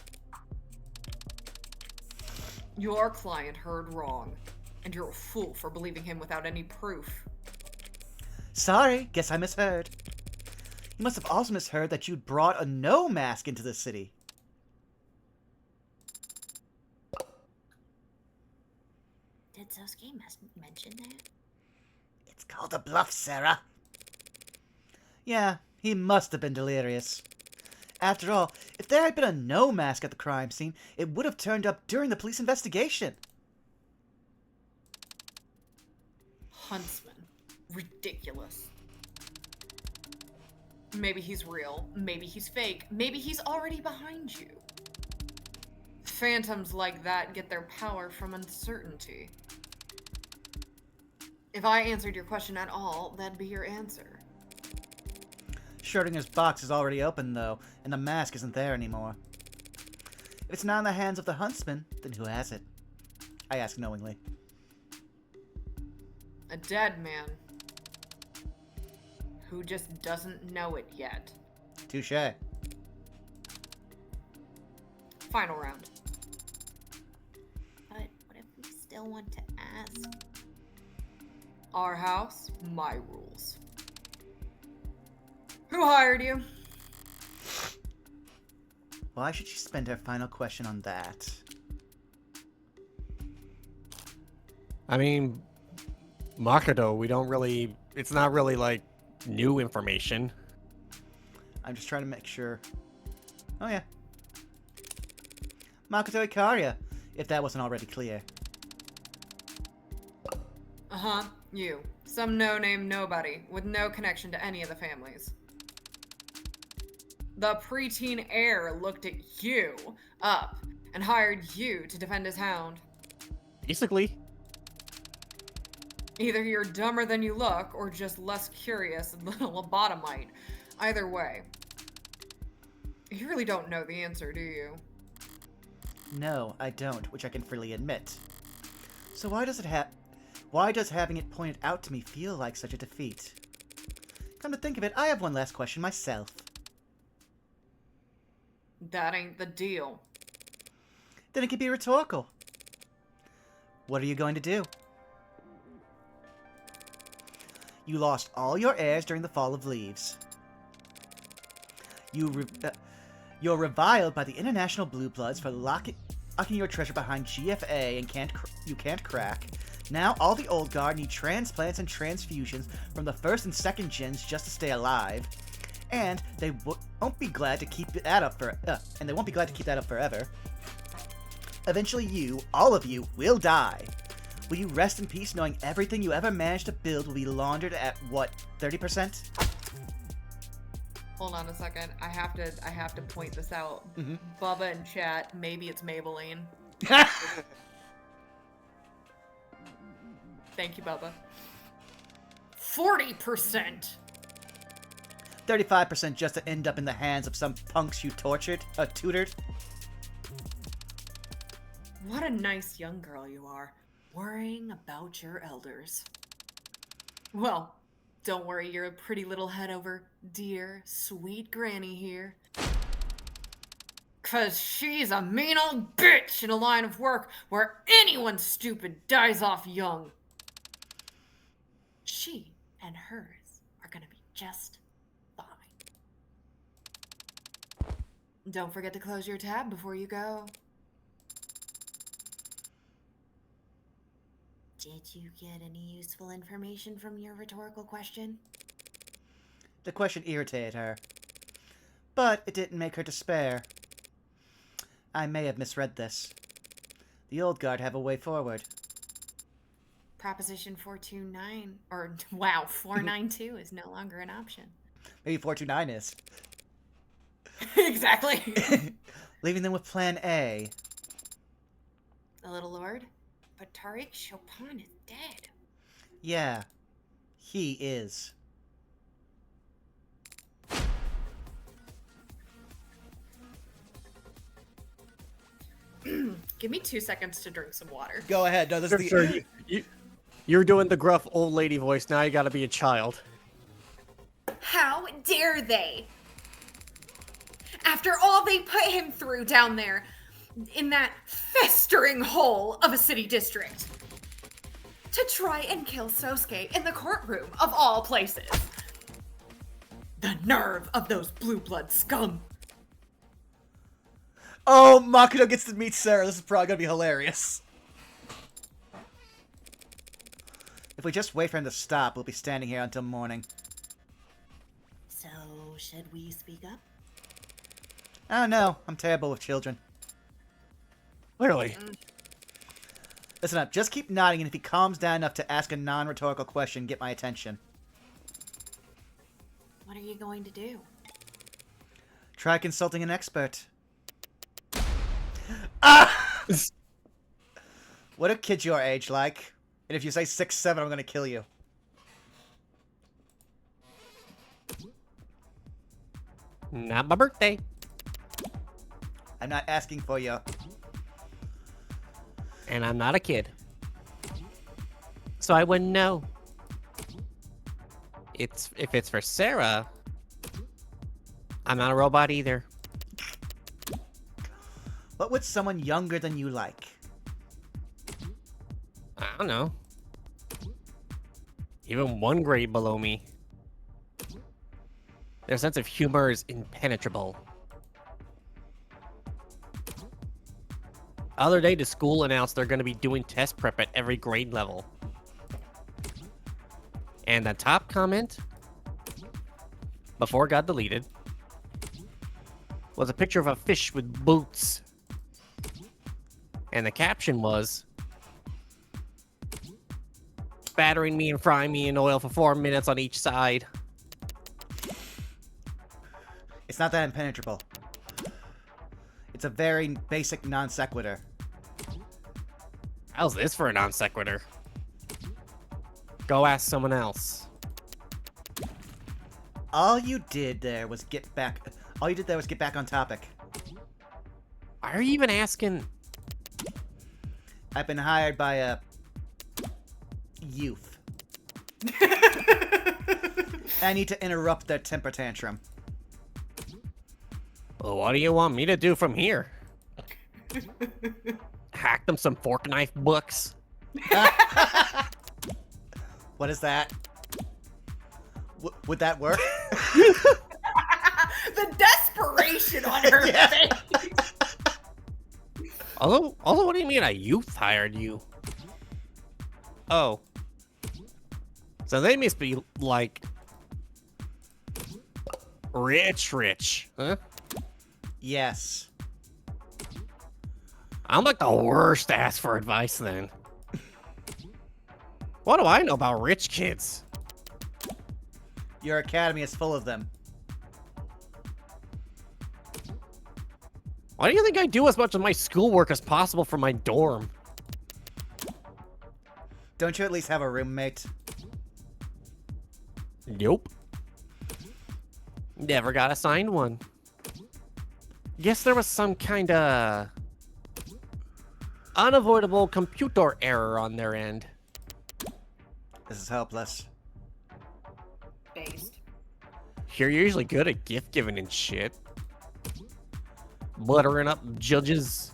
Your client heard wrong, and you're a fool for believing him without any proof. Sorry, guess I misheard. You must have also misheard that you'd brought a no mask into the city. Did SOUCUKE mention that? It's called a bluff, Serra. Yeah, he must have been delirious. After all, if there had been a no mask at the crime scene, it would have turned up during the police investigation. Huntsman. Ridiculous. Maybe he's real, maybe he's fake, maybe he's already behind you. Phantoms like that get their power from uncertainty. If I answered your question at all, that'd be your answer. Schrodinger's box is already open, though, and the mask isn't there anymore. If it's not in the hands of the huntsman, then who has it? I ask knowingly. A dead man. Who just doesn't know it yet. Touché. Final round. But what if we still want to ask? Our house, my rules. Who hired you? Why should she spend her final question on that? I mean, Makoto, we don't really... It's not really, like, new information. I'm just trying to make sure. Oh, yeah. Makoto Ikaria. if that wasn't already clear. Uh-huh, you. Some no-name nobody with no connection to any of the families. The preteen heir looked at you up and hired you to defend his hound. Basically. Either you're dumber than you look, or just less curious and little lobotomite. Either way. You really don't know the answer, do you? No, I don't, which I can freely admit. So why does having it pointed out to me feel like such a defeat? Come to think of it, I have one last question myself. That ain't the deal. Then it could be rhetorical. What are you going to do? You lost all your heirs during the fall of leaves. You're reviled by the International Blue Bloods for locking your treasure behind GFA and you can't crack. Now all the old guard need transplants and transfusions from the first and second gens just to stay alive, and they won't be glad to keep that up forever. Eventually, all of you, will die. Will you rest in peace knowing everything you ever managed to build will be laundered at, what, 30%? Hold on a second. I have to point this out. Mm-hmm. Bubba in chat, maybe it's Maybelline. Thank you, Bubba. 40%! 35% just to end up in the hands of some punks you tutored. What a nice young girl you are, worrying about your elders. Well, don't worry your pretty little head over dear, sweet granny here. 'Cause she's a mean old bitch in a line of work where anyone stupid dies off young. She and hers are gonna be just fine. Don't forget to close your tab before you go. Did you get any useful information from your rhetorical question? The question irritated her, but it didn't make her despair. I may have misread this. The old guard have a way forward. Proposition 429, or wow, 492 is no longer an option. Maybe 429 is. Exactly. Leaving them with Plan A. The little lord? But Tariq Chopin is dead. Yeah, he is. Give me 2 seconds to drink some water. Go ahead. No, this is the... Sure, you're doing the gruff old lady voice. Now you gotta be a child. How dare they? After all they put him through down there in that festering hole of a city district. To try and kill Sousuke in the courtroom of all places. The nerve of those blue blood scum. Oh, Makoto gets to meet Serra. This is probably gonna be hilarious. If we just wait for him to stop, we'll be standing here until morning. So, should we speak up? I don't know. I'm terrible with children. Clearly. Listen up. Just keep nodding, and if he calms down enough to ask a non-rhetorical question, get my attention. What are you going to do? Try consulting an expert. Ah! What are kids your age like? And if you say 6, 7, I'm gonna kill you. Not my birthday. I'm not asking for you. And I'm not a kid. So I wouldn't know. If it's for Serra, I'm not a robot either. What would someone younger than you like? I don't know. Even 1 grade below me. Their sense of humor is impenetrable. Other day, the school announced they're going to be doing test prep at every grade level. And the top comment, before it got deleted, was a picture of a fish with boots. And the caption was, battering me and frying me in oil for 4 minutes on each side. It's not that impenetrable. It's a very basic non sequitur. How's this for a non sequitur? Go ask someone else. All you did there was get back. All you did there was get back on topic. Why are you even asking? I've been hired by a youth. I need to interrupt their temper tantrum. Well, what do you want me to do from here? Hack them some fork knife books? What is that? Would that work? The desperation on her Yeah. face. Also, what do you mean a youth hired you? Oh. So they must be, like, rich, huh? Yes. I'm like the worst to ask for advice then. What do I know about rich kids? Your academy is full of them. Why do you think I do as much of my schoolwork as possible for my dorm? Don't you at least have a roommate? Nope. Never got assigned one. Guess there was some kind of unavoidable computer error on their end. This is helpless. Based. You're usually good at gift giving and shit. Buttering up judges.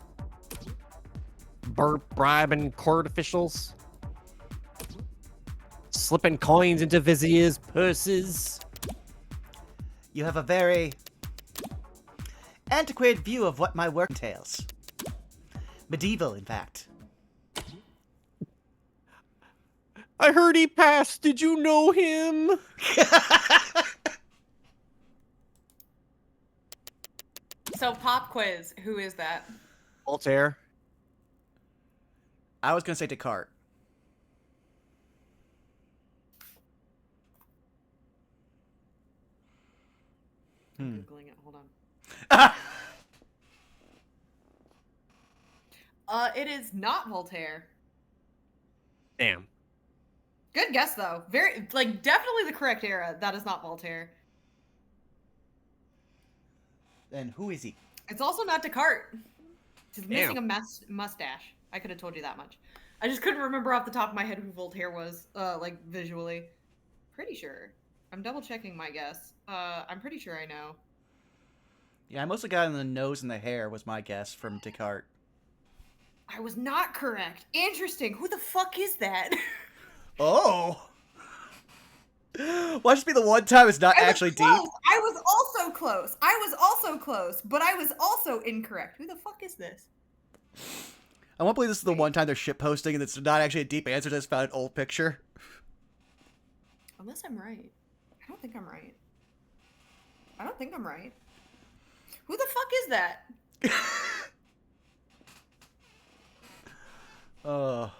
Bribing court officials. Slipping coins into viziers' purses. You have a very antiquated view of what my work entails. Medieval, in fact. I heard he passed. Did you know him? So pop quiz. Who is that? Voltaire. I was gonna say Descartes. I'm Googling it. Hold on. It is not Voltaire. Damn. Good guess though. Very like definitely the correct era. That is not Voltaire. Then who is he? It's also not Descartes. He's missing Damn. a mustache. I could have told you that much. I just couldn't remember off the top of my head who Voltaire was, like visually. Pretty sure. I'm double checking my guess. I'm pretty sure I know. Yeah, I mostly got in the nose and the hair was my guess from Descartes. I was not correct. Interesting. Who the fuck is that? Oh! Watch this be the one time it's not I was actually close. deep. I was also close. I was also close, but I was also incorrect. Who the fuck is this? I won't believe this is the one time they're shitposting and it's not actually a deep answer, just found an old picture. Unless I'm right. I don't think I'm right. I don't think I'm right. Who the fuck is that? Oh.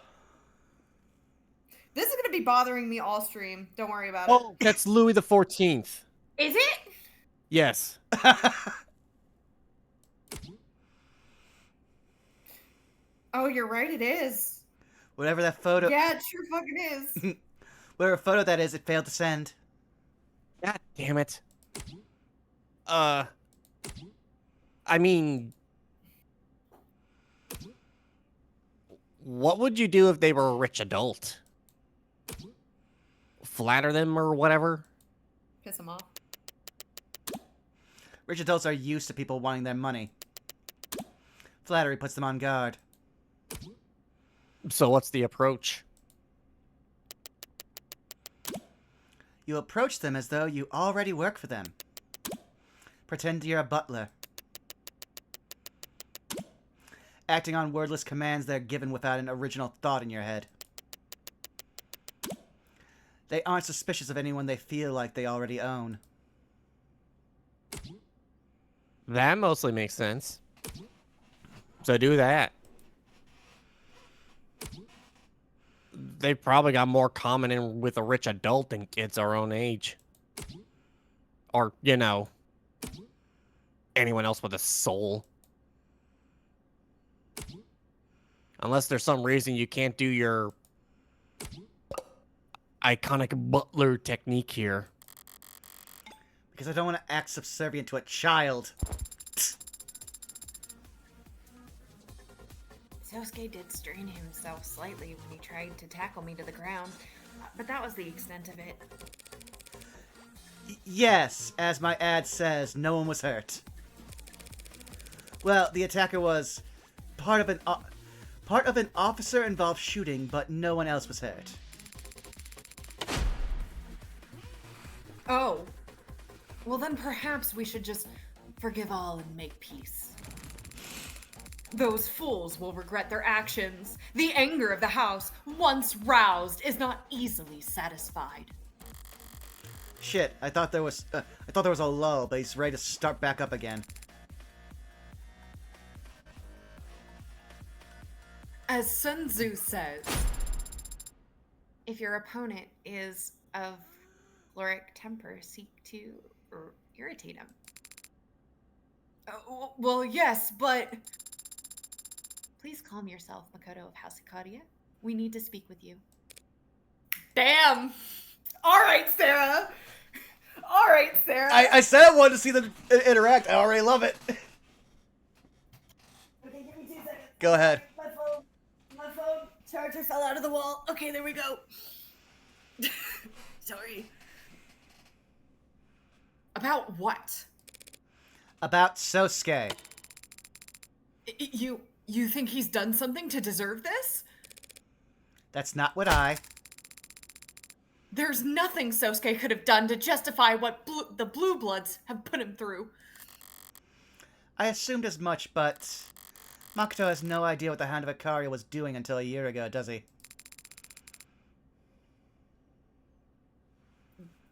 This is gonna be bothering me all stream. Don't worry about it. Oh, that's Louis the 14th. Is it? Yes. Oh, you're right. It is. Whatever that photo. Yeah, it sure fucking is. Whatever photo that is, it failed to send. God damn it. I mean, what would you do if they were a rich adult? Flatter them or whatever? Piss him off. Rich adults are used to people wanting their money. Flattery puts them on guard. So what's the approach? You approach them as though you already work for them. Pretend you're a butler. Acting on wordless commands they're given without an original thought in your head. They aren't suspicious of anyone they feel like they already own. That mostly makes sense. So do that. They probably got more common in with a rich adult than kids our own age. Or, you know, anyone else with a soul. Unless there's some reason you can't do your iconic butler technique here. Because I don't want to act subservient to a child. Sousuke did strain himself slightly when he tried to tackle me to the ground, but that was the extent of it. Yes, as my ad says, no one was hurt. Well, the attacker was part of an officer-involved shooting, but no one else was hurt. Oh. Well, then perhaps we should just forgive all and make peace. Those fools will regret their actions. The anger of the house, once roused, is not easily satisfied. Shit, I thought there was a lull, but he's ready to start back up again. As Sun Tzu says, If your opponent is of choleric temper, seek to irritate him. well, yes, but... Please calm yourself, Makoto of House Ikaria. We need to speak with you. Damn! Alright, Sarah! Alright, Sarah! I said I wanted to see them interact. I already love it. Okay, give me 2 seconds. Go ahead. My phone charger fell out of the wall. Okay, there we go. Sorry. About what? About Sousuke. You think he's done something to deserve this? That's not what I... There's nothing Sousuke could have done to justify what the Blue Bloods have put him through. I assumed as much, but... Makoto has no idea what the Hand of Ikaria was doing until a year ago, does he?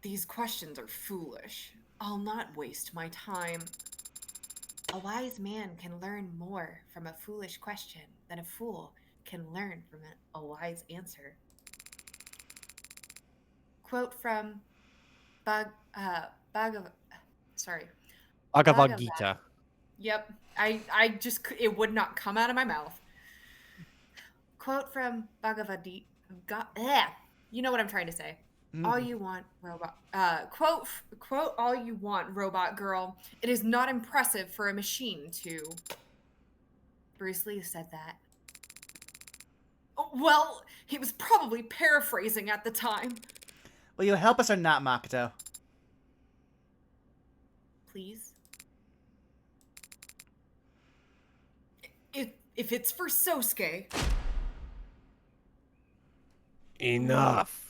These questions are foolish. I'll not waste my time. A wise man can learn more from a foolish question than a fool can learn from a wise answer. Quote from Bhagavad Gita. Yep, I just, it would not come out of my mouth. Quote from Bhagavad Gita. You know what I'm trying to say. All you want, robot. Quote all you want, robot girl. It is not impressive for a machine to... Bruce Lee said that. Well, he was probably paraphrasing at the time. Will you help us or not, Makoto? Please? If it's for Sousuke... Enough.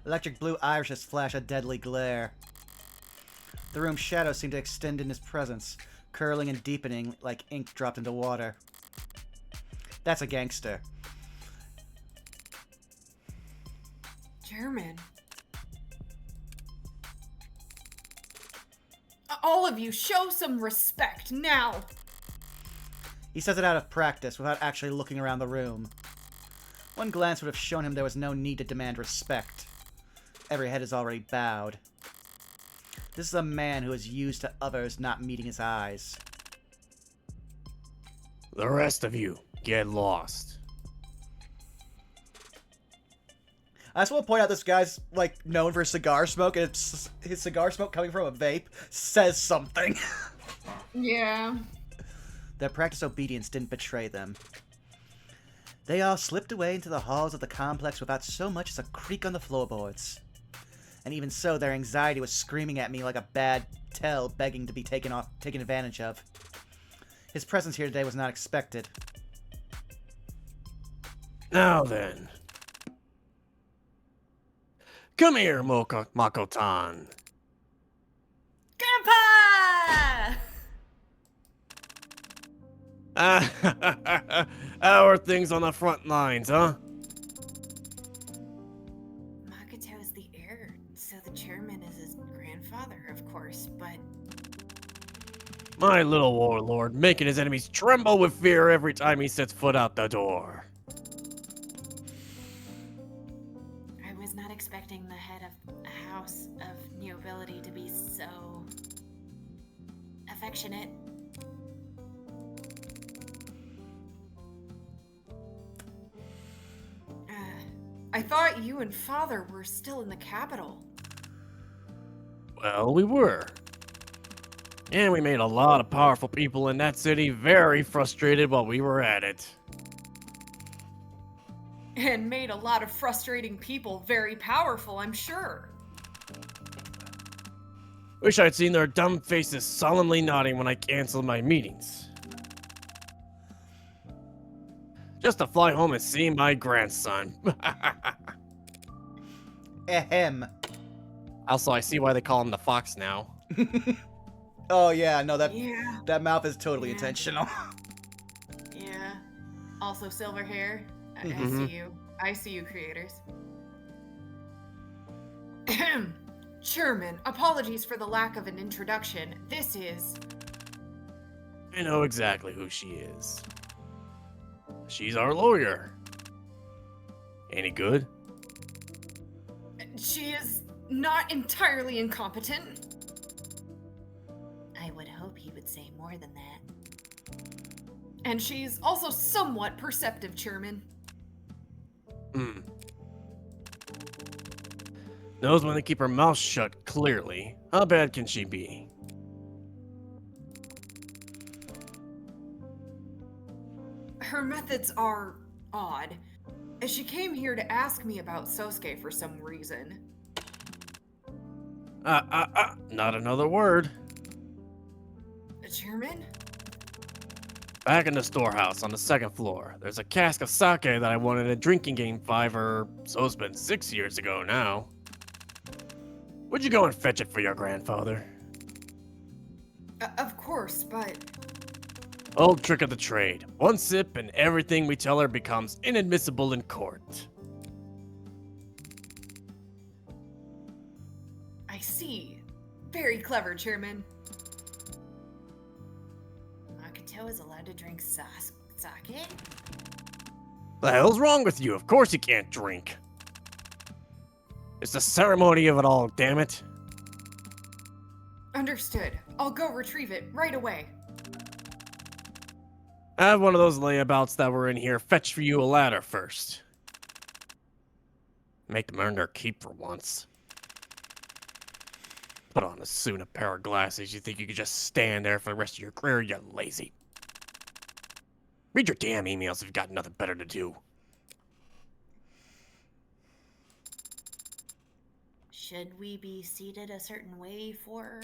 Electric blue irises flash a deadly glare. The room's shadows seem to extend in his presence, curling and deepening like ink dropped into water. That's a gangster. German. All of you, show some respect now. He says it out of practice, without actually looking around the room. One glance would have shown him there was no need to demand respect. Every head is already bowed. This is a man who is used to others not meeting his eyes. The rest of you, get lost. I just want to point out this guy's, like, known for cigar smoke, and it's, his cigar smoke coming from a vape says something. Yeah. Their practiced obedience didn't betray them. They all slipped away into the halls of the complex without so much as a creak on the floorboards. And even so, their anxiety was screaming at me like a bad tell begging to be taken advantage of. His presence here today was not expected. Now then. Come here, Makotan. Grandpa! How are things on the front lines, huh? Makoto is the heir, so the chairman is his grandfather, of course, but... My little warlord, making his enemies tremble with fear every time he sets foot out the door. was not expecting the head of a house of new ability to be so affectionate. I thought you and Father were still in the capital. Well, we were. And we made a lot of powerful people in that city very frustrated while we were at it. And made a lot of frustrating people very powerful, I'm sure. Wish I'd seen their dumb faces solemnly nodding when I canceled my meetings. Just to fly home and see my grandson. Ahem. Also, I see why they call him the Fox now. Oh yeah, no, Yeah, that mouth is totally Yeah. intentional. yeah. Also silver hair. I Mhm. see you. I see you, creators. Chairman, apologies for the lack of an introduction. This is... I know exactly who she is. She's our lawyer. Any good? She is not entirely incompetent. I would hope he would say more than that. And she's also somewhat perceptive, Chairman. Hmm. Knows when to keep her mouth shut, clearly. How bad can she be? Her methods are odd. She came here to ask me about Sosuke for some reason. Not another word. Chairman? Back in the storehouse on the second floor, there's a cask of sake that I won in a drinking game 5 or so it's been 6 years ago now. Would you go and fetch it for your grandfather? Of course, but... Old trick of the trade. One sip and everything we tell her becomes inadmissible in court. I see. Very clever, Chairman. Makoto is allowed to drink sake? The hell's wrong with you? Of course you can't drink. It's the ceremony of it all, damn it. Understood. I'll go retrieve it right away. I have one of those layabouts that were in here fetch for you a ladder first. Make them earn their keep for once. Put on a suit and a pair of glasses. You think you could just stand there for the rest of your career, you lazy. Read your damn emails if you've got nothing better to do. Should we be seated a certain way for...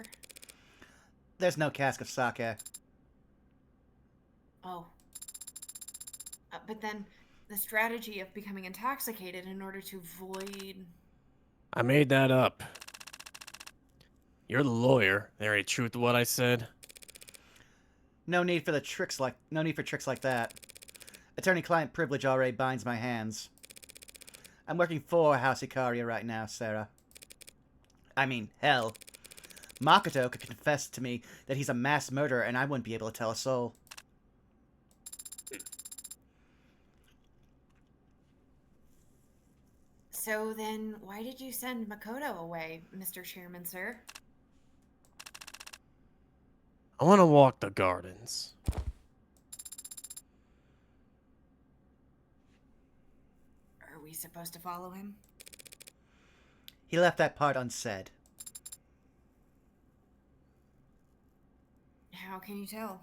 There's no cask of sake. Oh, But then, the strategy of becoming intoxicated in order to void... I made that up. You're the lawyer. There ain't truth to what I said. No need for tricks like that. Attorney-client privilege already binds my hands. I'm working for House Ikaria right now, Serra. I mean, hell. Makoto could confess to me that he's a mass murderer and I wouldn't be able to tell a soul. so then why did you send Makoto away, Mr. Chairman, sir? I want to walk the gardens. Are we supposed to follow him? He left that part unsaid. How can you tell?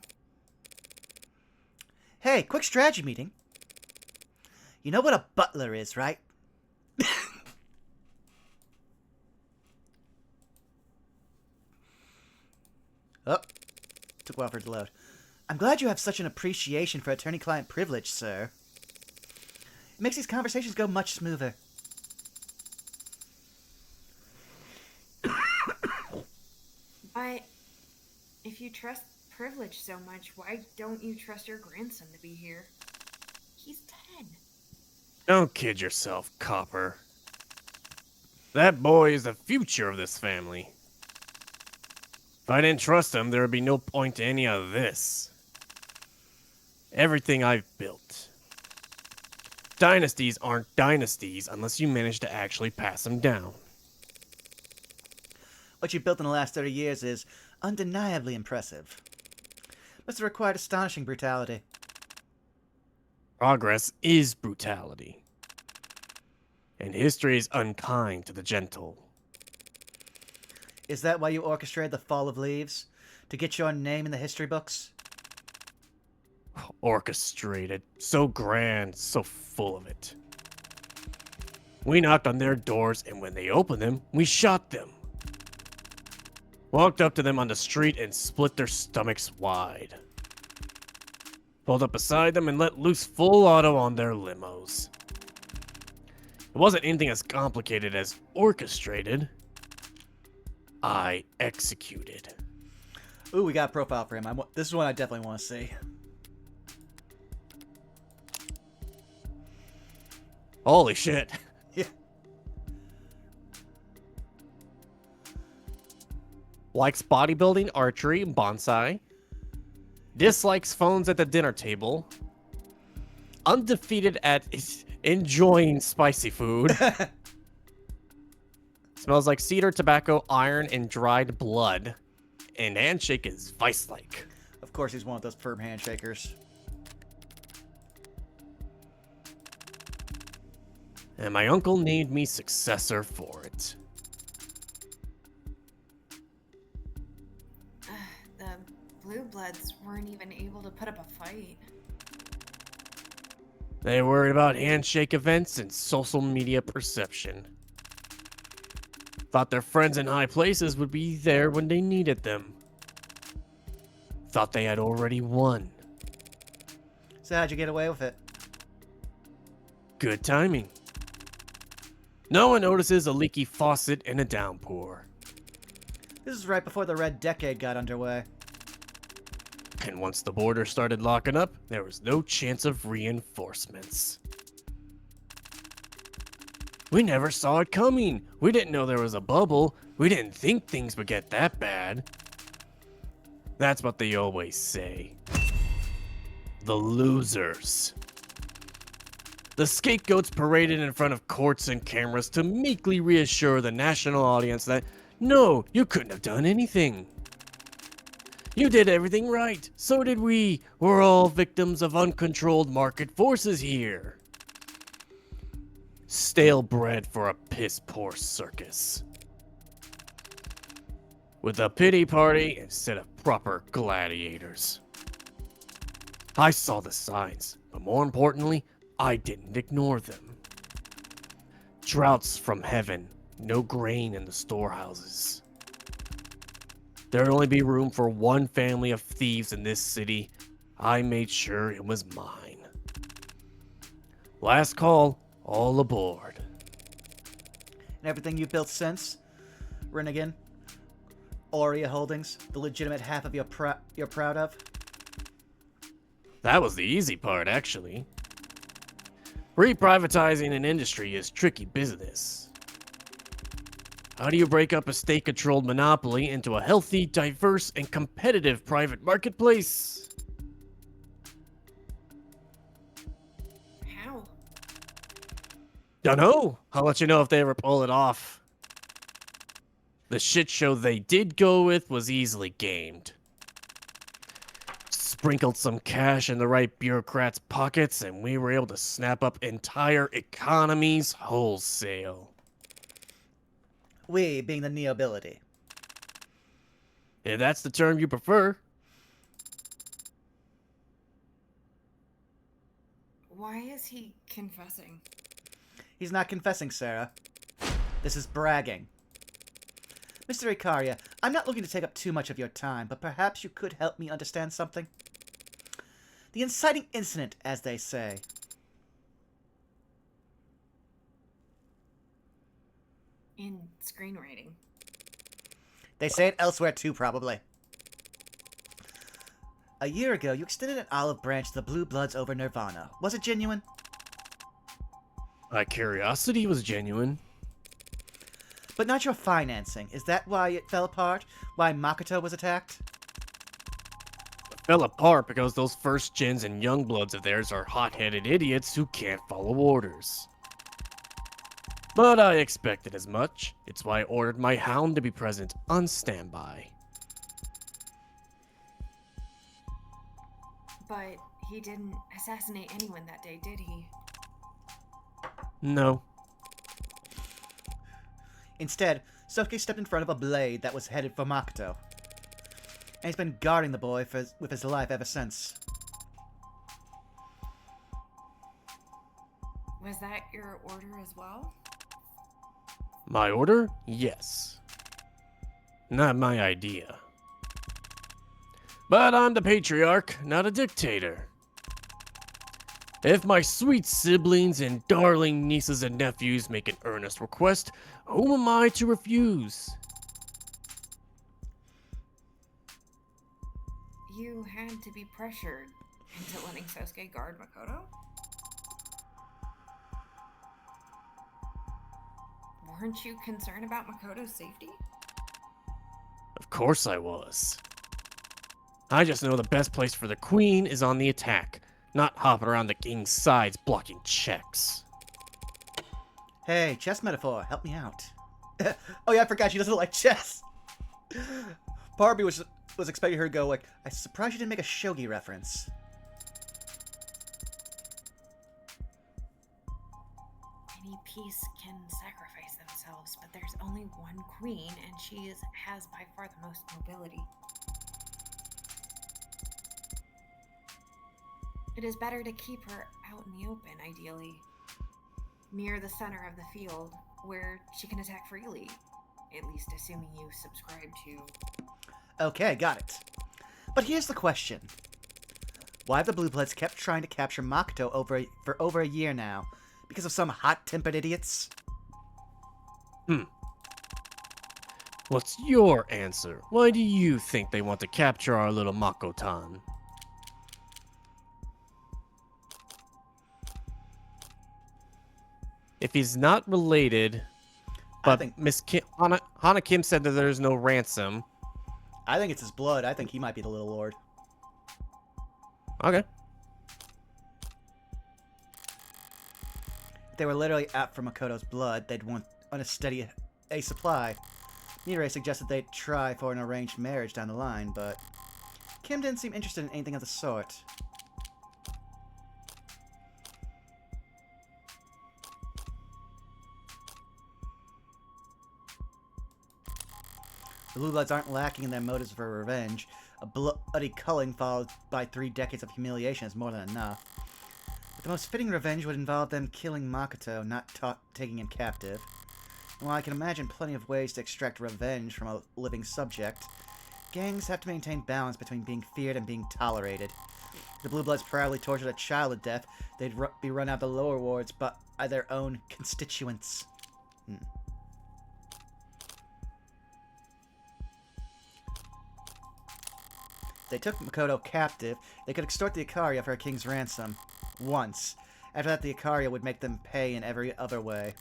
Hey, quick strategy meeting. You know what a butler is, right? Oh, took a while for it to load. I'm glad you have such an appreciation for attorney-client privilege, sir. It makes these conversations go much smoother. But if you trust privilege so much, why don't you trust your grandson to be here? He's 10. Don't kid yourself, Copper. That boy is the future of this family. If I didn't trust him, there would be no point to any of this. Everything I've built. Dynasties aren't dynasties unless you manage to actually pass them down. What you built in the last 30 years is undeniably impressive. Must have required astonishing brutality. Progress is brutality. And history is unkind to the gentle. Is that why you orchestrated the fall of leaves? To get your name in the history books? Orchestrated. So grand, so full of it. We knocked on their doors, and when they opened them, we shot them. Walked up to them on the street and split their stomachs wide. Pulled up beside them and let loose full auto on their limos. It wasn't anything as complicated as orchestrated. I executed. Ooh, we got a profile for him. This is one I definitely want to see. Holy shit. Yeah. Likes bodybuilding, archery, and bonsai. Dislikes phones at the dinner table. Undefeated at enjoying spicy food. Smells like cedar, tobacco, iron, and dried blood. And handshake is vice-like. Of course, he's one of those firm handshakers. And my uncle named me successor for it. The Blue Bloods weren't even able to put up a fight. They worried about handshake events and social media perception. Thought their friends in high places would be there when they needed them. Thought they had already won. So how'd you get away with it? Good timing. No one notices a leaky faucet and a downpour. This is right before the Red Decade got underway. And once the border started locking up, there was no chance of reinforcements. We never saw it coming. We didn't know there was a bubble. We didn't think things would get that bad. That's what they always say. The losers. The scapegoats paraded in front of courts and cameras to meekly reassure the national audience that, no, you couldn't have done anything. You did everything right. So did we. We're all victims of uncontrolled market forces here. Stale bread for a piss-poor circus. With a pity party instead of proper gladiators. I saw the signs, but more importantly, I didn't ignore them. Droughts from heaven, no grain in the storehouses. There'd only be room for one family of thieves in this city. I made sure it was mine. Last call, all aboard. And everything you built since? Renegade? Aurea Holdings? The legitimate half of you're proud of? That was the easy part, actually. Reprivatizing an industry is tricky business. How do you break up a state-controlled monopoly into a healthy, diverse, and competitive private marketplace? How? Dunno. I'll let you know if they ever pull it off. The shit show they did go with was easily gamed. Sprinkled some cash in the right bureaucrats' pockets, and we were able to snap up entire economies wholesale. We being the neobility. If that's the term you prefer. Why is he confessing? He's not confessing, Serra. This is bragging. Mr. Icaria, I'm not looking to take up too much of your time, but perhaps you could help me understand something? The inciting incident, as they say. In screenwriting. They say it elsewhere too, probably. A year ago, you extended an olive branch to the Blue Bloods over Nirvana. Was it genuine? My curiosity was genuine. But not your financing. Is that why it fell apart? Why Makoto was attacked? fell apart because those first gens and young bloods of theirs are hot-headed idiots who can't follow orders. But I expected as much. It's why I ordered my hound to be present on standby. But he didn't assassinate anyone that day, did he? No. Instead, Sousuke stepped in front of a blade that was headed for Makoto. And he's been guarding the boy with his life ever since. Was that your order as well? My order? Yes. Not my idea. But I'm the patriarch, not a dictator. If my sweet siblings and darling nieces and nephews make an earnest request, who am I to refuse? You had to be pressured into letting Sousuke guard Makoto? Weren't you concerned about Makoto's safety? Of course I was. I just know the best place for the queen is on the attack, not hopping around the king's sides blocking checks. Hey, chess metaphor, help me out. Oh yeah, I forgot she doesn't like chess. Part of me was expecting her to go like, I'm surprised you didn't make a shogi reference. Any piece can sacrifice themselves, but there's only one queen, and she has by far the most mobility. It is better to keep her out in the open, ideally. Near the center of the field, where she can attack freely. At least assuming you subscribe to... Okay, got it. But here's the question. Why have the Blue Bloods kept trying to capture Makoto for over a year now? Because of some hot-tempered idiots? What's your answer? Why do you think they want to capture our little Makotan? If he's not related, but Ms. Kim, Hana Kim said that there's no ransom. I think it's his blood. I think he might be the Little Lord. Okay. If they were literally out for Makoto's blood, they'd want on a supply. Nire suggested they'd try for an arranged marriage down the line, but Kim didn't seem interested in anything of the sort. The Blue Bloods aren't lacking in their motives for revenge. A bloody culling followed by 3 decades of humiliation is more than enough. But the most fitting revenge would involve them killing Makoto, not taking him captive. And while I can imagine plenty of ways to extract revenge from a living subject, gangs have to maintain balance between being feared and being tolerated. If the Blue Bloods proudly tortured a child to death, they'd be run out of the lower wards by their own constituents. They took Makoto captive, they could extort the Ikaria for a king's ransom. Once. After that, the Ikaria would make them pay in every other way.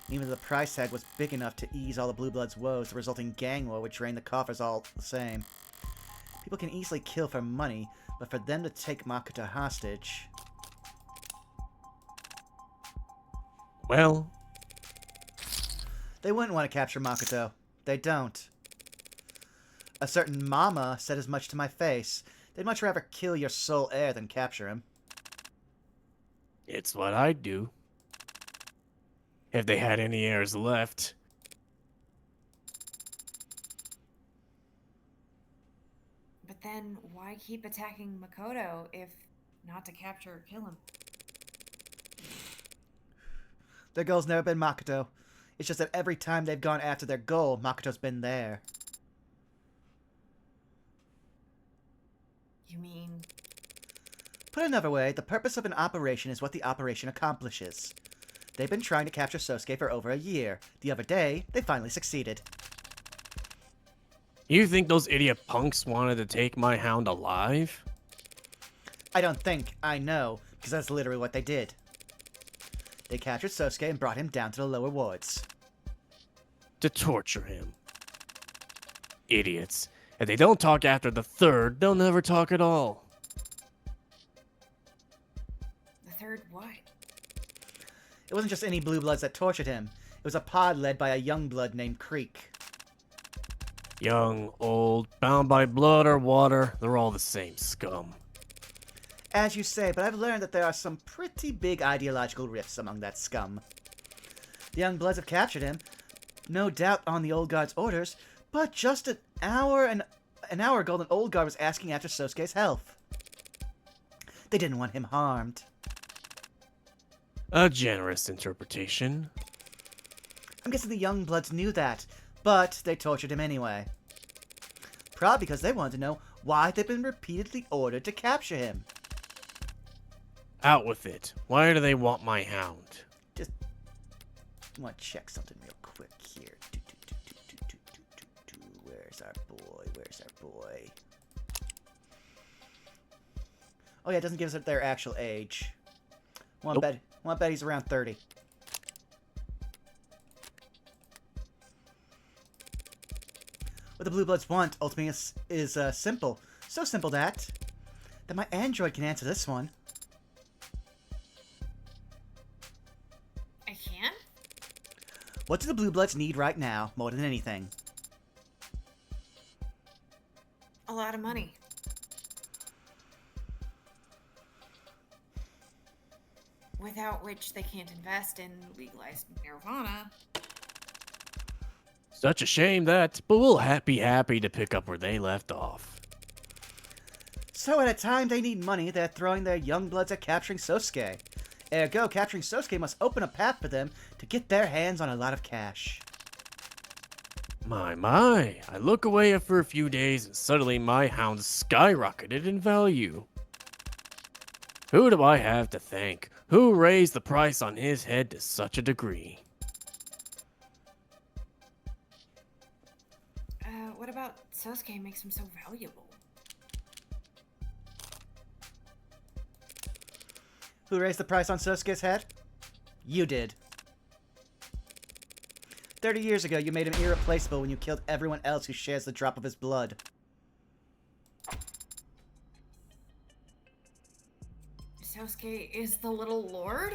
Even if the price tag was big enough to ease all the Blue Bloods' woes, the resulting gang war would drain the coffers all the same. People can easily kill for money, but for them to take Makoto hostage... Well... They wouldn't want to capture Makoto. They don't. A certain mama said as much to my face. They'd much rather kill your sole heir than capture him. It's what I'd do. If they had any heirs left. But then, why keep attacking Makoto if not to capture or kill him? Their goal's never been Makoto. It's just that every time they've gone after their goal, Makoto's been there. You mean... Put another way, the purpose of an operation is what the operation accomplishes. They've been trying to capture Sousuke for over a year. The other day, they finally succeeded. You think those idiot punks wanted to take my hound alive? I don't think, I know, because that's literally what they did. They captured Sousuke and brought him down to the lower wards. To torture him. Idiots. If they don't talk after the third, they'll never talk at all. The third what? It wasn't just any blue bloods that tortured him. It was a pod led by a young blood named Creek. Young, old, bound by blood or water, they're all the same scum. As you say, but I've learned that there are some pretty big ideological rifts among that scum. The young bloods have captured him, no doubt on the old guard's orders, but just an hour ago, the old guard was asking after Sousuke's health. They didn't want him harmed. A generous interpretation. I'm guessing the young bloods knew that, but they tortured him anyway. Probably because they wanted to know why they've been repeatedly ordered to capture him. Out with it. Why do they want my hound? Just want to check something real quick here. Where's our boy? Where's our boy? Oh yeah, it doesn't give us their actual age. Want to bet he's around 30. What the Blue Bloods want, ultimately, is simple. So simple that my android can answer this one. I can? What do the Blue Bloods need right now, more than anything? A lot of money. Without which they can't invest in legalized marijuana. Such a shame that, but we'll be happy to pick up where they left off. So at a time they need money, they're throwing their young bloods at capturing Sousuke. Ergo, capturing Sousuke must open a path for them to get their hands on a lot of cash. My, I look away for a few days and suddenly my hound skyrocketed in value. Who do I have to thank? Who raised the price on his head to such a degree? What about Sousuke makes him so valuable? Who raised the price on Sousuke's head? You did. 30 years ago, you made him irreplaceable when you killed everyone else who shares the drop of his blood. Sousuke is the little lord?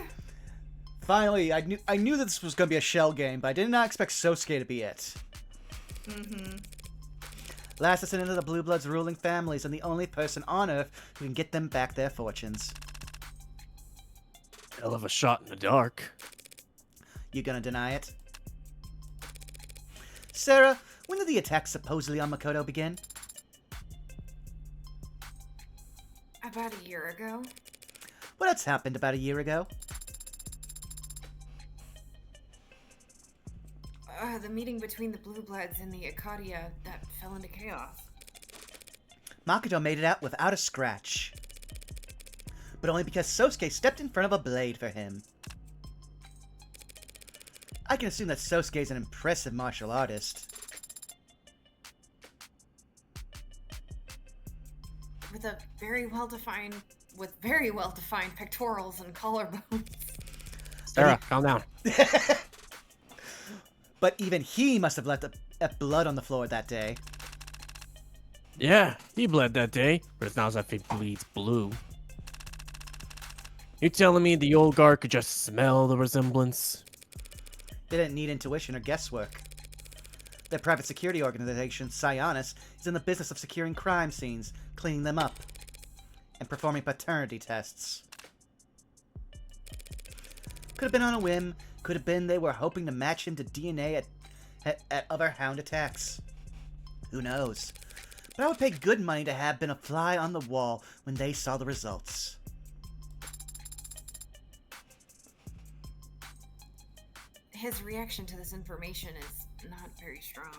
Finally, I knew that this was going to be a shell game, but I did not expect Sousuke to be it. Mm-hmm. Last descendant of the Blue Bloods' ruling families, and the only person on Earth who can get them back their fortunes. Hell of a shot in the dark. You gonna deny it? Serra, when did the attack supposedly on Makoto begin? About a year ago. What else happened about a year ago? The meeting between the Blue Bloods and the Acadia that fell into chaos. Makoto made it out without a scratch. But only because Sousuke stepped in front of a blade for him. I can assume that Sousuke is an impressive martial artist. With very well-defined pectorals and collarbones. Serra, calm down. But even he must have left blood on the floor that day. Yeah, he bled that day, but it's not as if he bleeds blue. You telling me the old guard could just smell the resemblance? They didn't need intuition or guesswork. Their private security organization, Sionis, is in the business of securing crime scenes, cleaning them up, and performing paternity tests. Could have been on a whim, could have been they were hoping to match him to DNA at other hound attacks. Who knows? But I would pay good money to have been a fly on the wall when they saw the results. His reaction to this information is not very strong.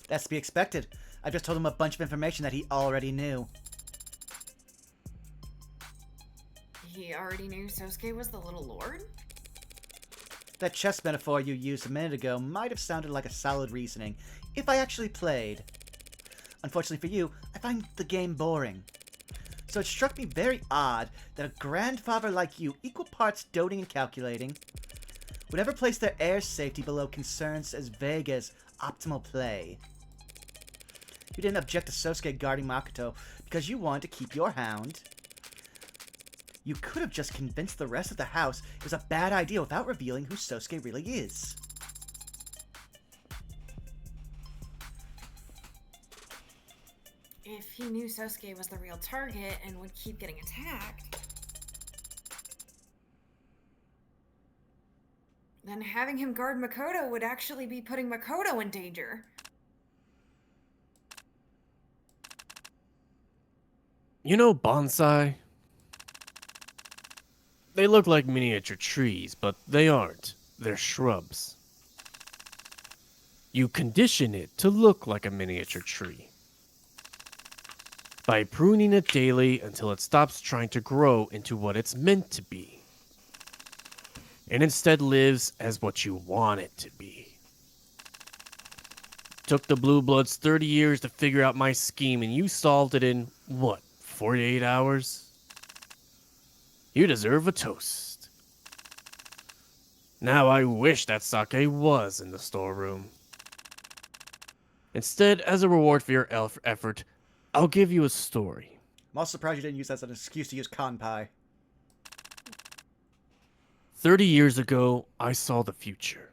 That's to be expected. I just told him a bunch of information that he already knew. He already knew Sousuke was the little lord? That chess metaphor you used a minute ago might have sounded like a solid reasoning, if I actually played. Unfortunately for you, I find the game boring. So it struck me very odd that a grandfather like you, equal parts doting and calculating, would ever place their heir's safety below concerns as vague as optimal play. You didn't object to Sousuke guarding Makoto because you wanted to keep your hound. You could have just convinced the rest of the house it was a bad idea without revealing who Sousuke really is. If he knew Sousuke was the real target and would keep getting attacked, then having him guard Makoto would actually be putting Makoto in danger. You know bonsai? They look like miniature trees, but they aren't. They're shrubs. You condition it to look like a miniature tree by pruning it daily until it stops trying to grow into what it's meant to be, and instead lives as what you want it to be. Took the Blue Bloods 30 years to figure out my scheme, and you solved it in, what, 48 hours? You deserve a toast. Now I wish that sake was in the storeroom. Instead, as a reward for your effort, I'll give you a story. I'm also surprised you didn't use that as an excuse to use kanpai. 30 years ago, I saw the future.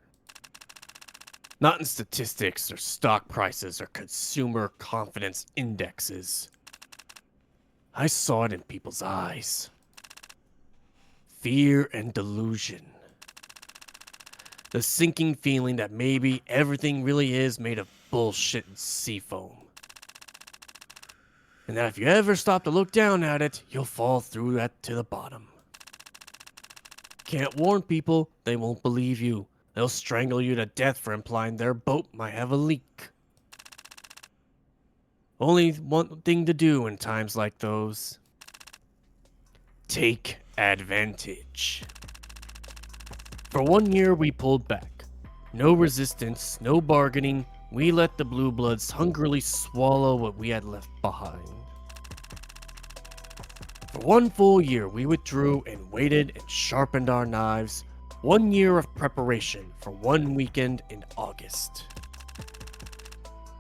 Not in statistics or stock prices or consumer confidence indexes. I saw it in people's eyes. Fear and delusion. The sinking feeling that maybe everything really is made of bullshit and seafoam. And that if you ever stop to look down at it, you'll fall through that to the bottom. Can't warn people, they won't believe you. They'll strangle you to death for implying their boat might have a leak. Only one thing to do in times like those. Take advantage. For 1 year, we pulled back. No resistance, no bargaining. We let the Blue Bloods hungrily swallow what we had left behind. For 1 full year, we withdrew and waited and sharpened our knives. 1 year of preparation for 1 weekend in August.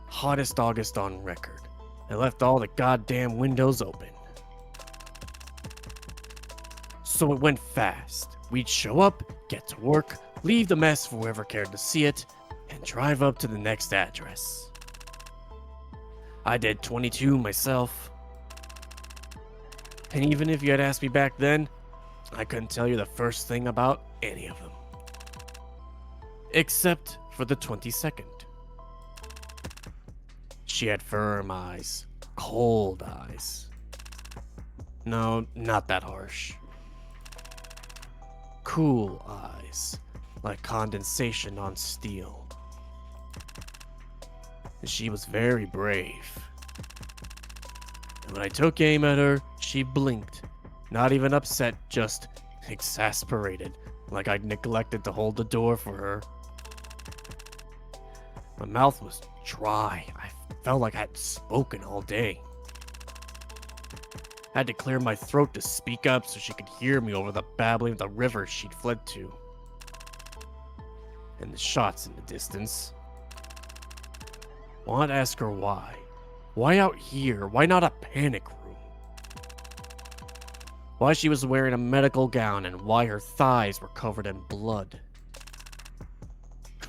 Hottest August on record. I left all the goddamn windows open. So it went fast. We'd show up, get to work, leave the mess for whoever cared to see it, and drive up to the next address. I did 22 myself. And even if you had asked me back then, I couldn't tell you the first thing about any of them. Except for the 22nd. She had firm eyes, cold eyes. No, not that harsh. Cool eyes, like condensation on steel. And she was very brave. And when I took aim at her, she blinked. Not even upset, just exasperated, like I'd neglected to hold the door for her. My mouth was dry. I felt like I hadn't spoken all day. I had to clear my throat to speak up so she could hear me over the babbling of the river she'd fled to. And the shots in the distance. Wanted to ask her why. Why out here? Why not a panic room? Why she was wearing a medical gown and why her thighs were covered in blood.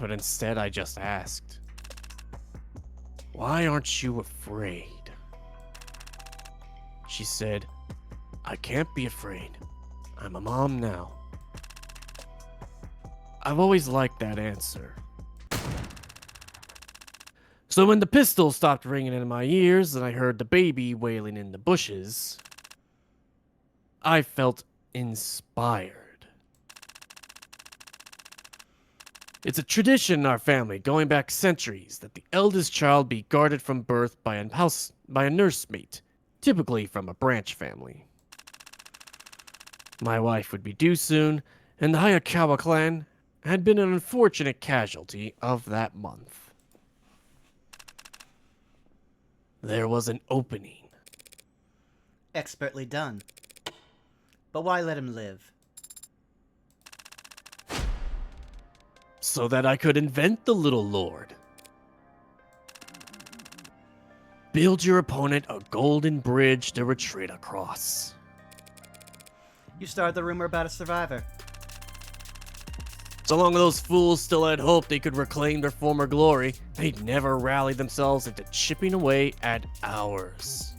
But instead I just asked, why aren't you afraid? She said, I can't be afraid. I'm a mom now. I've always liked that answer. So when the pistol stopped ringing in my ears and I heard the baby wailing in the bushes, I felt inspired. It's a tradition in our family, going back centuries, that the eldest child be guarded from birth by a nursemaid, typically from a branch family. My wife would be due soon, and the Hayakawa clan had been an unfortunate casualty of that month. There was an opening. Expertly done. But why let him live? So that I could invent the little lord. build your opponent a golden bridge to retreat across. You started the rumor about a survivor. So long as those fools still had hope they could reclaim their former glory, they'd never rally themselves into chipping away at ours.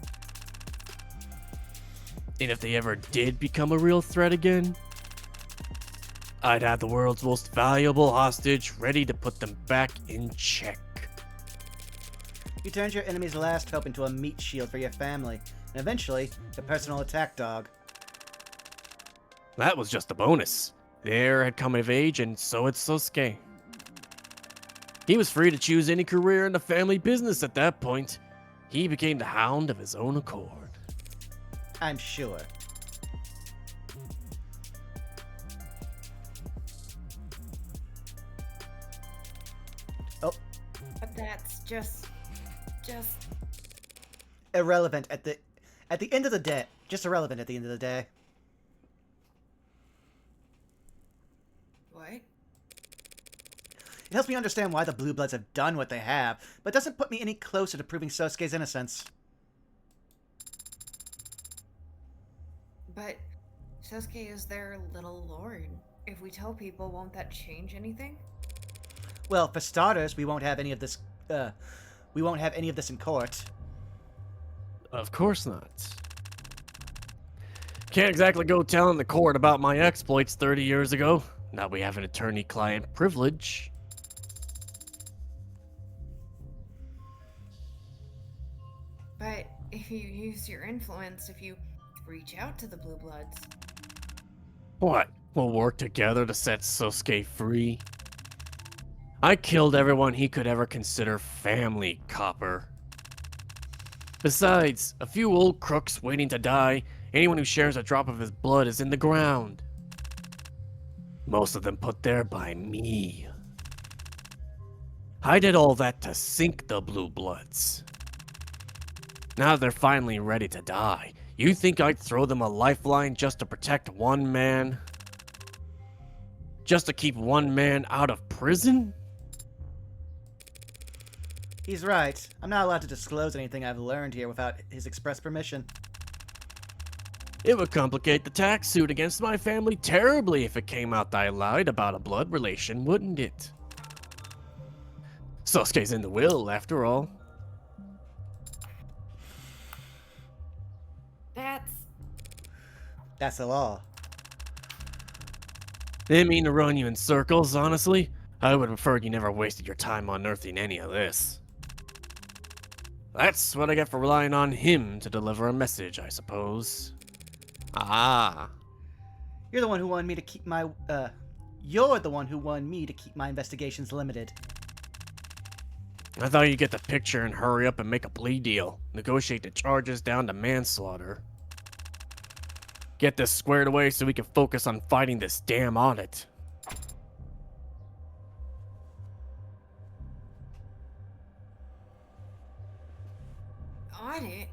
And if they ever did become a real threat again, I'd have the world's most valuable hostage ready to put them back in check. You turned your enemy's last hope into a meat shield for your family, and eventually, a personal attack dog. That was just a bonus. The heir had come of age, and so had Sousuke. He was free to choose any career in the family business at that point. He became the hound of his own accord. I'm sure. Oh, But that's just irrelevant at the end of the day. Just irrelevant at the end of the day. what? It helps me understand why the Blue Bloods have done what they have, but doesn't put me any closer to proving Sousuke's innocence. But Sousuke is their little lord. If we tell people, won't that change anything? Well, for starters, we won't have any of this. We won't have any of this in court. Of course not. Can't exactly go telling the court about my exploits 30 years ago. Now we have an attorney-client privilege. But if you use your influence, if you reach out to the Blue Bloods, What? We'll work together to set Sousuke free? I killed everyone he could ever consider family, Copper. Besides, a few old crooks waiting to die. Anyone who shares a drop of his blood is in the ground. Most of them put there by me. I did all that to sink the Blue Bloods. Now they're finally ready to die. You think I'd throw them a lifeline just to protect one man? Just to keep one man out of prison? He's right. I'm not allowed to disclose anything I've learned here without his express permission. It would complicate the tax suit against my family terribly if it came out that I lied about a blood relation, wouldn't it? Sousuke's in the will, after all. That's the law. Didn't mean to run you in circles, honestly. I would prefer you never wasted your time unearthing any of this. That's what I get for relying on him to deliver a message, I suppose. Ah. You're the one who wanted me to keep my, You're the one who wanted me to keep my investigations limited. I thought you'd get the picture and hurry up and make a plea deal. Negotiate the charges down to manslaughter. Get this squared away so we can focus on fighting this damn audit. audit?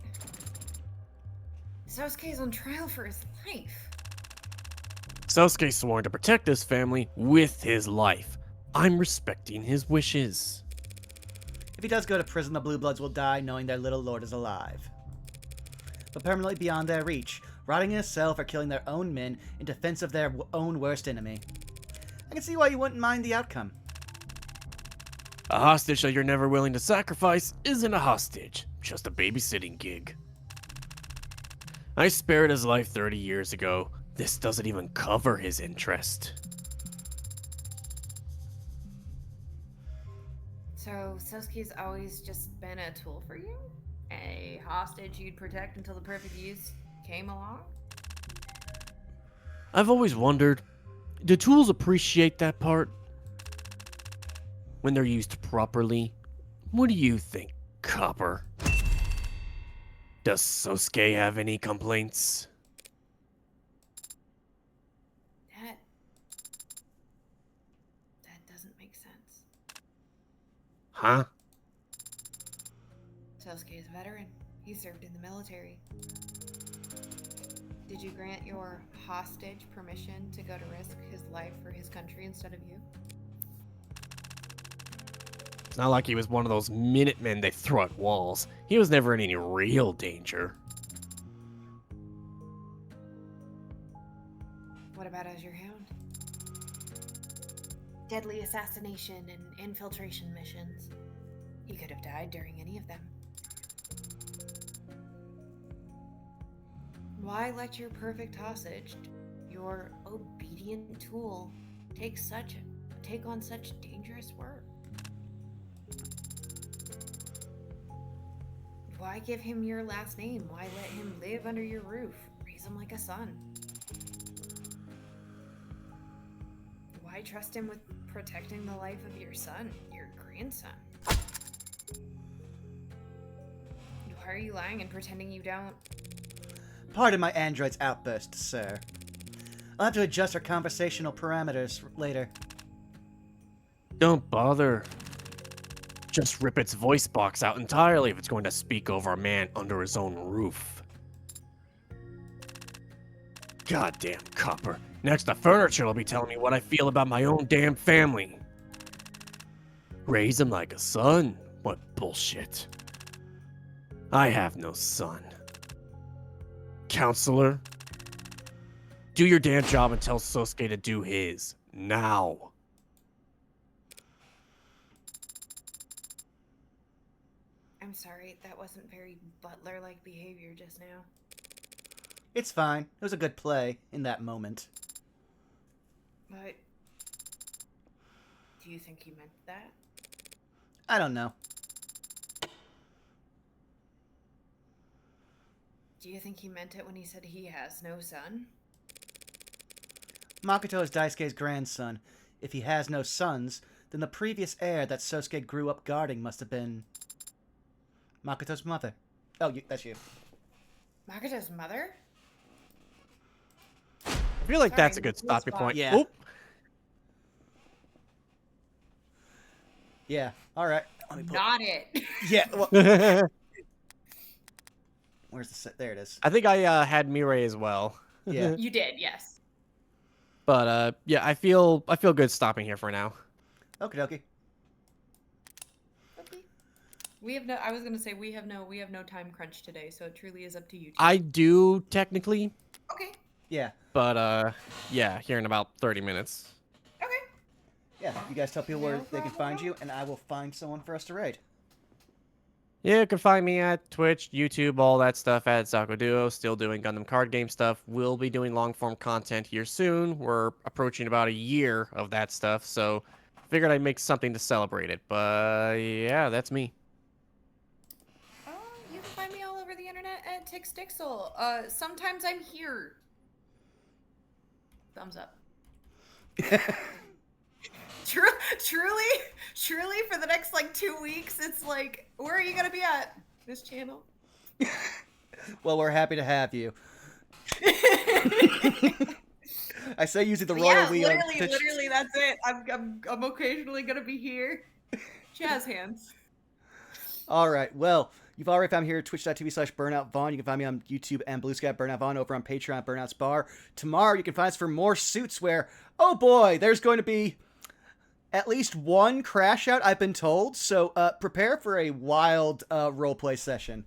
Sousuke's on trial for his life. Sousuke sworn to protect his family with his life. I'm respecting his wishes. If he does go to prison, the Blue Bloods will die knowing their little lord is alive. But permanently beyond their reach, rotting in a cell for killing their own men in defense of their own worst enemy. I can see why you wouldn't mind the outcome. A hostage that you're never willing to sacrifice isn't a hostage, just a babysitting gig. I spared his life 30 years ago. This doesn't even cover his interest. So Sousuke's always just been a tool for you? A hostage you'd protect until the perfect use came along? I've always wondered, do tools appreciate that part? When they're used properly? What do you think, Copper? Does Sousuke have any complaints? That doesn't make sense. Huh? Sousuke is a veteran. He served in the military. Did you grant your hostage permission to go to risk his life for his country instead of you? It's not like he was one of those Minutemen they throw at walls. He was never in any real danger. What about Azure Hound? Deadly assassination and infiltration missions. He could have died during any of them. Why let your perfect hostage, your obedient tool, take on such dangerous work? Why give him your last name? Why let him live under your roof? Raise him like a son? Why trust him with protecting the life of your son, your grandson? Why are you lying and pretending you don't? Pardon my android's outburst, sir. I'll have to adjust our conversational parameters later. Don't bother. Just rip its voice box out entirely if it's going to speak over a man under his own roof. Goddamn copper. Next, the furniture will be telling me what I feel about my own damn family. Raise him like a son? What bullshit. I have no son. Counselor, do your damn job and tell Sousuke to do his. Now. I'm sorry, that wasn't very butler-like behavior just now. It's fine. It was a good play in that moment. But do you think he meant that? I don't know. Do you think he meant it when he said he has no son? Makoto is Daisuke's grandson. If he has no sons, then the previous heir that Sousuke grew up guarding must have been Makoto's mother. Oh, that's you. Makoto's mother? I feel like that's a good Sorry, stopping point. Yeah. Oop. Yeah. All right. Let me pull. Not it. Yeah. Well, where's the set? There it is. I think I had Mirai as well. Yeah. You did, yes. But yeah, I feel good stopping here for now. Okie dokie. Okay. We have no. I was gonna say we have no time crunch today, so it truly is up to you two. I do technically, Okay. Yeah. but yeah, here in about 30 minutes. Okay. Yeah. You guys tell people where No they can problem. find you, and I will find someone for us to raid. Yeah, you can find me at Twitch, YouTube, all that stuff at ZakuDuo. Still doing Gundam card game stuff. We'll be doing long form content here soon. We're approaching about a year of that stuff, so figured I'd make something to celebrate it. But yeah, that's me. You can find me all over the internet at TixDixel. Sometimes I'm here. Thumbs up. Truly, for the next like 2 weeks, it's like, where are you gonna be at? This channel. Well, we're happy to have you. I say using the But royal yeah, we literally, that's it. I'm occasionally gonna be here. Jazz hands. All right. Well, you've already found me here at twitch.tv/BurnoutVaughn. You can find me on YouTube and Blue Sky Burnout Vaughn, over on Patreon Burnout's Bar. Tomorrow, you can find us for more suits where, oh boy, there's going to be at least one crash out, I've been told. So prepare for a wild roleplay session.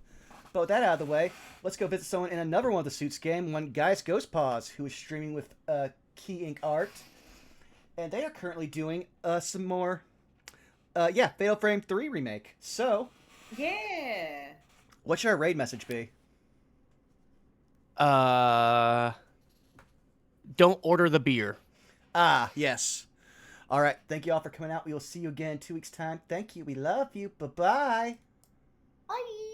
But with that out of the way, let's go visit someone in another one of the suits game, one Guy's Ghost Paws, who is streaming with Key Ink Art. And they are currently doing some more, Fatal Frame 3 remake. So, Yeah. what should our raid message be? Don't order the beer. Ah, yes. All right. Thank you all for coming out. We will see you again in 2 weeks' time. Thank you. We love you. Bye-bye. Bye.